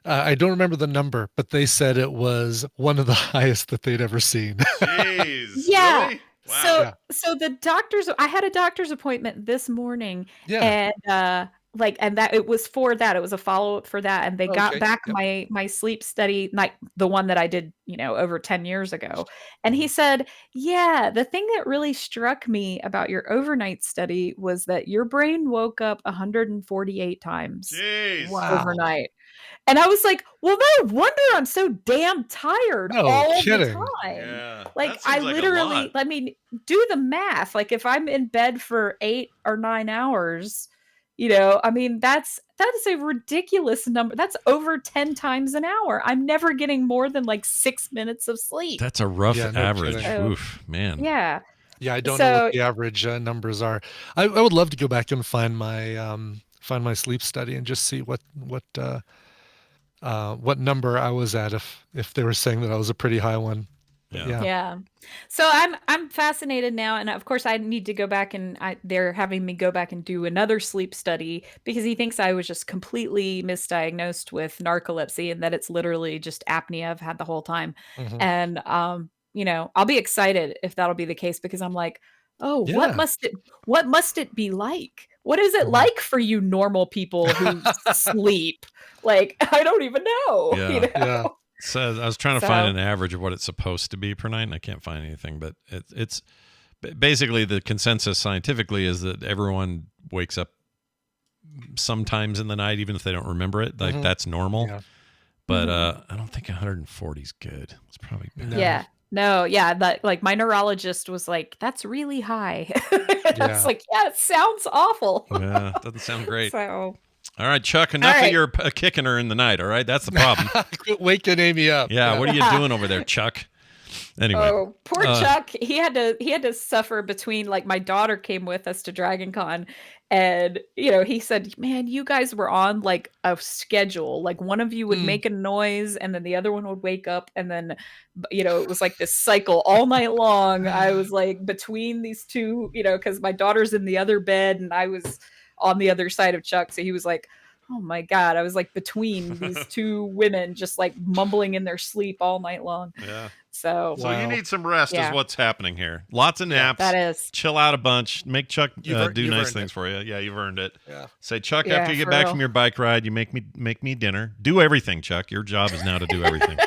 I don't remember the number, but they said it was one of the highest that they'd ever seen. Jeez. Yeah. Really? Wow. So the doctor's, I had a doctor's appointment this morning, and that it was for that. It was a follow-up for that. And they got back my sleep study, like the one that I did, over 10 years ago. And he said, yeah, the thing that really struck me about your overnight study was that your brain woke up 148 times overnight. And I was like, well, no wonder I'm so damn tired all the time. Yeah, like I literally, let me do the math. Like if I'm in bed for 8 or 9 hours, I mean, that is a ridiculous number. That's over 10 times an hour. I'm never getting more than like 6 minutes of sleep. That's a rough average. Oof, man. Yeah. Yeah, I don't know what the average numbers are. I would love to go back and find my sleep study and just see what number I was at if they were saying that I was a pretty high one. Yeah. So I'm fascinated now, and of course I need to go back and they're having me go back and do another sleep study because he thinks I was just completely misdiagnosed with narcolepsy and that it's literally just apnea I've had the whole time. And I'll be excited if that'll be the case, because I'm like, oh, what must it be like? What is it like for you normal people who sleep? Like, I don't even know. Yeah. So I was trying to find an average of what it's supposed to be per night, and I can't find anything. But it's basically the consensus scientifically is that everyone wakes up sometimes in the night, even if they don't remember it. Like that's normal. Yeah. But I don't think 140 is good. It's probably bad. Yeah. No, yeah, that, like, my neurologist was like, "That's really high." I was like, "Yeah, it sounds awful." Yeah, doesn't sound great. So, all right, Chuck, enough of your kicking her in the night, all right? That's the problem. Quit waking Amy up. Yeah, what are you doing over there, Chuck? Anyway. Oh, poor Chuck. He had to suffer between, like, my daughter came with us to Dragon Con, and he said, man, you guys were on like a schedule. Like, one of you would make a noise and then the other one would wake up, and then it was like this cycle all night long. I was like between these two, because my daughter's in the other bed and I was on the other side of Chuck, so he was like, oh my God, I was like between these two women just like mumbling in their sleep all night long. Yeah. So you need some rest is what's happening here. Lots of naps. That is. Chill out a bunch. Make Chuck do nice things for you. Yeah, you've earned it. Yeah. Say, Chuck, after you get back from your bike ride, you make me dinner. Do everything, Chuck. Your job is now to do everything.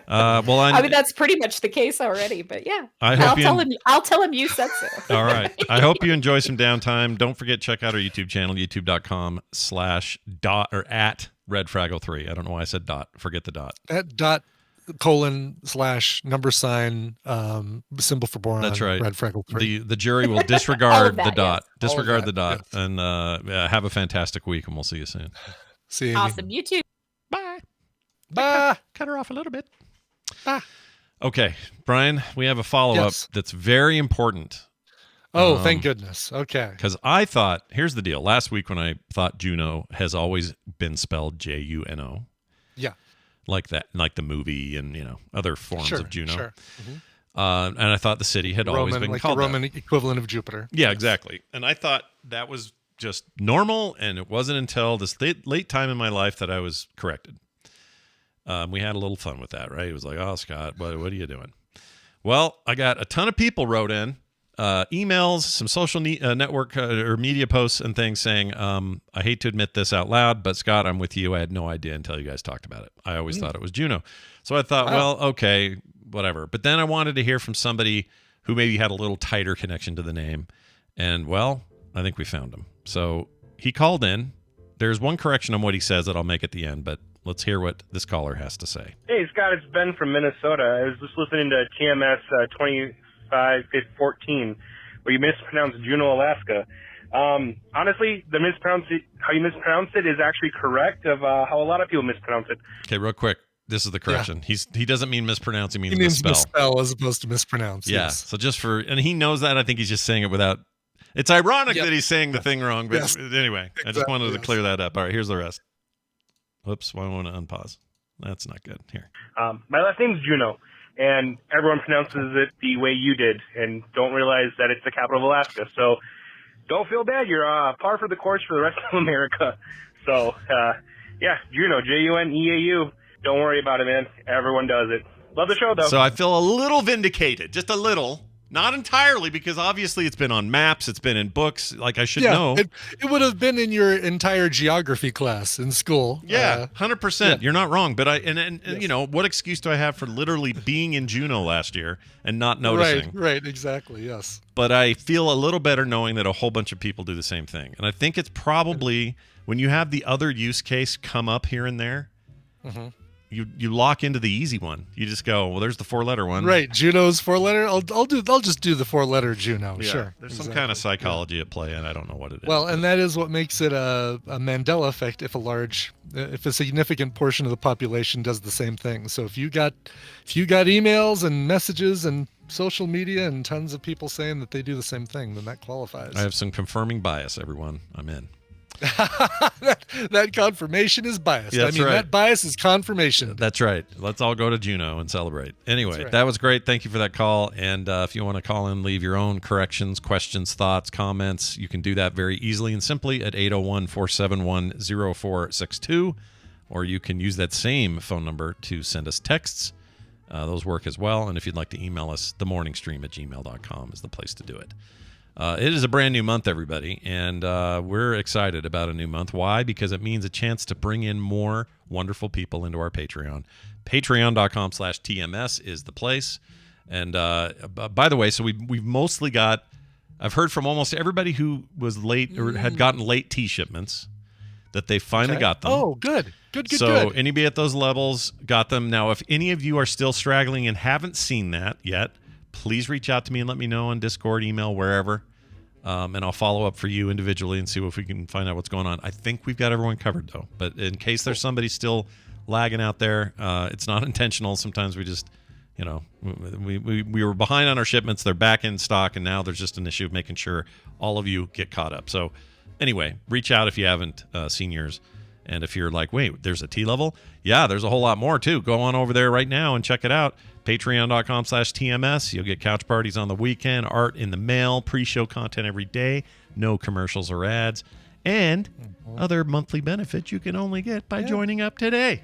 I mean, that's pretty much the case already, but yeah. I'll tell him you said so. All right. I hope you enjoy some downtime. Don't forget, check out our YouTube channel, youtube.com/@redfraggle3. I don't know why I said dot. Forget the dot. At dot $/$ symbol for boron. That's right. redfraggle3. The jury will disregard the dot. Yes. Disregard the dot. Yes. And have a fantastic week, and we'll see you soon. See you. Awesome. You too. Bye. Bye. Cut her off a little bit. Bye. Okay, Brian, we have a follow-up that's very important. Oh, thank goodness. Okay. Because I thought, here's the deal. Last week when I thought Juno has always been spelled Juno. Yeah. Like that, like the movie and, other forms of Juno. Sure. And I thought the city had always been called the Roman that. equivalent of Jupiter. Yeah, exactly. And I thought that was just normal, and it wasn't until this late time in my life that I was corrected. We had a little fun with that, right? It was like, oh, Scott, what are you doing? Well, I got a ton of people wrote in, emails, some social network or media posts and things saying, I hate to admit this out loud, but Scott, I'm with you. I had no idea until you guys talked about it. I always thought it was Juno. So I thought, well, okay, whatever. But then I wanted to hear from somebody who maybe had a little tighter connection to the name. And, well, I think we found him. So he called in. There's one correction on what he says that I'll make at the end, but let's hear what this caller has to say. Hey, Scott, it's Ben from Minnesota. I was just listening to TMS 2514, where you mispronounced Juneau, Alaska. Honestly, how you mispronounce it is actually correct of how a lot of people mispronounce it. Okay, real quick. This is the correction. Yeah. He doesn't mean mispronounce. He means misspell as opposed to mispronounce. Yeah. Yes. So and he knows that. I think he's just saying it without. It's ironic that he's saying the thing wrong, but anyway, I just wanted to clear that up. All right, here's the rest. Whoops, why want to unpause? That's not good. Here. My last name's Juneau, and everyone pronounces it the way you did and don't realize that it's the capital of Alaska. So don't feel bad. You're par for the course for the rest of America. So, Juneau, Juneau. Don't worry about it, man. Everyone does it. Love the show, though. So I feel a little vindicated, just a little. Not entirely, because obviously it's been on maps, it's been in books, like I should know. It would have been in your entire geography class in school. Yeah, 100%. Yeah. You're not wrong. But what excuse do I have for literally being in Juneau last year and not noticing? Right, exactly, yes. But I feel a little better knowing that a whole bunch of people do the same thing. And I think it's probably when you have the other use case come up here and there, you lock into the easy one. You just go, well, there's the 4-letter one. Right, Juno's 4-letter. I'll just do the 4-letter Juno. Yeah, sure. There's some kind of psychology at play, and I don't know what it is. Well, and that is what makes it a Mandela effect. If a significant portion of the population does the same thing. So if you got emails and messages and social media and tons of people saying that they do the same thing, then that qualifies. I have some confirming bias, everyone. I'm in. that confirmation is biased. Yeah, that bias is confirmation. That's right. Let's all go to Juneau and celebrate. Anyway, That was great. Thank you for that call. And if you want to call in, leave your own corrections, questions, thoughts, comments, you can do that very easily and simply at 801-471-0462. Or you can use that same phone number to send us texts Those work as well. And if you'd like to email us, themorningstream@gmail.com is the place to do it. It is a brand new month, everybody, and we're excited about a new month. Why? Because it means a chance to bring in more wonderful people into our Patreon. Patreon.com/TMS is the place. And by the way, so we've mostly got, I've heard from almost everybody who was late or had gotten late tea shipments that they finally got them. Oh, good. So anybody at those levels got them. Now, if any of you are still straggling and haven't seen that yet, please reach out to me and let me know on Discord, email, wherever. And I'll follow up for you individually and see if we can find out what's going on. I think we've got everyone covered, though. But in case there's somebody still lagging out there, it's not intentional. Sometimes we just, we were behind on our shipments. They're back in stock, and now there's just an issue of making sure all of you get caught up. So anyway, reach out if you haven't seen yours. And if you're like, wait, there's a T level? Yeah, there's a whole lot more, too. Go on over there right now and check it out. Patreon.com/TMS. You'll get couch parties on the weekend, art in the mail, pre-show content every day, no commercials or ads, and other monthly benefits you can only get by joining up today.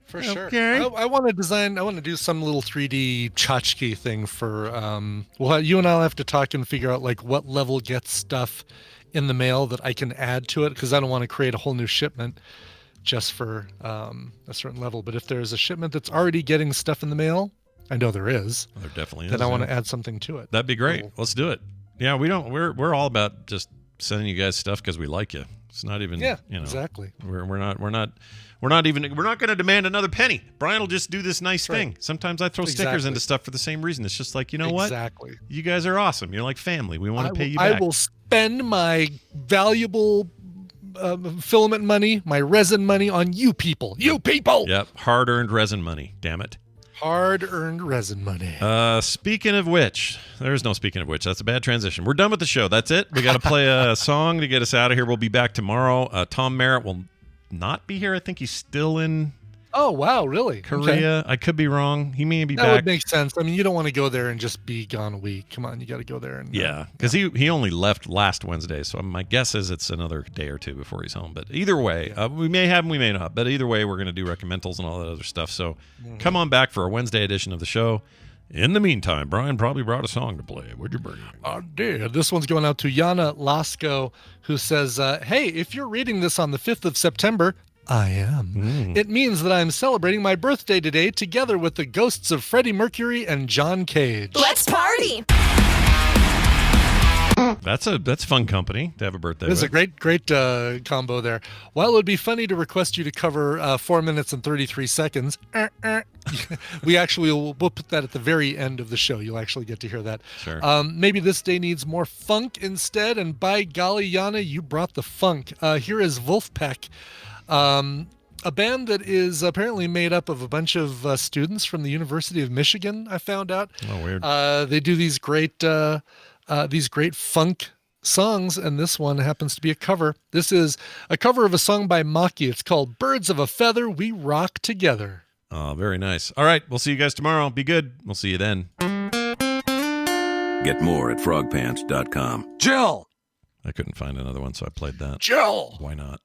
For sure. I want to do some little 3D tchotchke thing for, well, you and I'll have to talk and figure out like what level gets stuff in the mail that I can add to it, because I don't want to create a whole new shipment just for a certain level. But if there's a shipment that's already getting stuff in the mail, I know there is. There definitely is. Then I want to add something to it. That'd be great. Let's do it. Yeah, we're all about just sending you guys stuff because we like you. It's not even exactly. We're not going to demand another penny. Brian will just do this nice thing. Sometimes I throw stickers into stuff for the same reason. It's just like, what? Exactly. You guys are awesome. You're like family. We want to pay you back. I will spend my valuable filament money, my resin money on you people. You people. Yep. Hard-earned resin money. Damn it. Hard-earned resin money. Speaking of which, there's no speaking of which. That's a bad transition. We're done with the show. That's it. We got to play a song to get us out of here. We'll be back tomorrow. Tom Merritt will not be here. I think he's still in Oh, wow, really? Korea. Okay. I could be wrong. He may be back. That would make sense. I mean, you don't want to go there and just be gone a week. Come on, you got to go there. And because he only left last Wednesday, so my guess is it's another day or two before he's home. But either way, we may have him, we may not. But either way, we're going to do recommendals and all that other stuff. So come on back for our Wednesday edition of the show. In the meantime, Brian probably brought a song to play. What'd you bring? I did. This one's going out to Yana Lasko, who says, hey, if you're reading this on the 5th of September, I am. It means that I'm celebrating my birthday today together with the ghosts of Freddie Mercury and John Cage. Let's party! That's fun company to have a birthday It's with. a great combo there. While it would be funny to request you to cover 4 minutes and 33 seconds, we'll put that at the very end of the show. You'll actually get to hear that. Sure. Maybe this day needs more funk instead, and by golly, Yana, you brought the funk. Here is Wolfpack. A band that is apparently made up of a bunch of students from the University of Michigan, I found out. Oh, weird. They do these great funk songs, and this one happens to be a cover. This is a cover of a song by Maki. It's called Birds of a Feather, We Rock Together. Oh, very nice. All right, we'll see you guys tomorrow. Be good. We'll see you then. Get more at frogpants.com. Jill! I couldn't find another one, so I played that. Jill! Why not?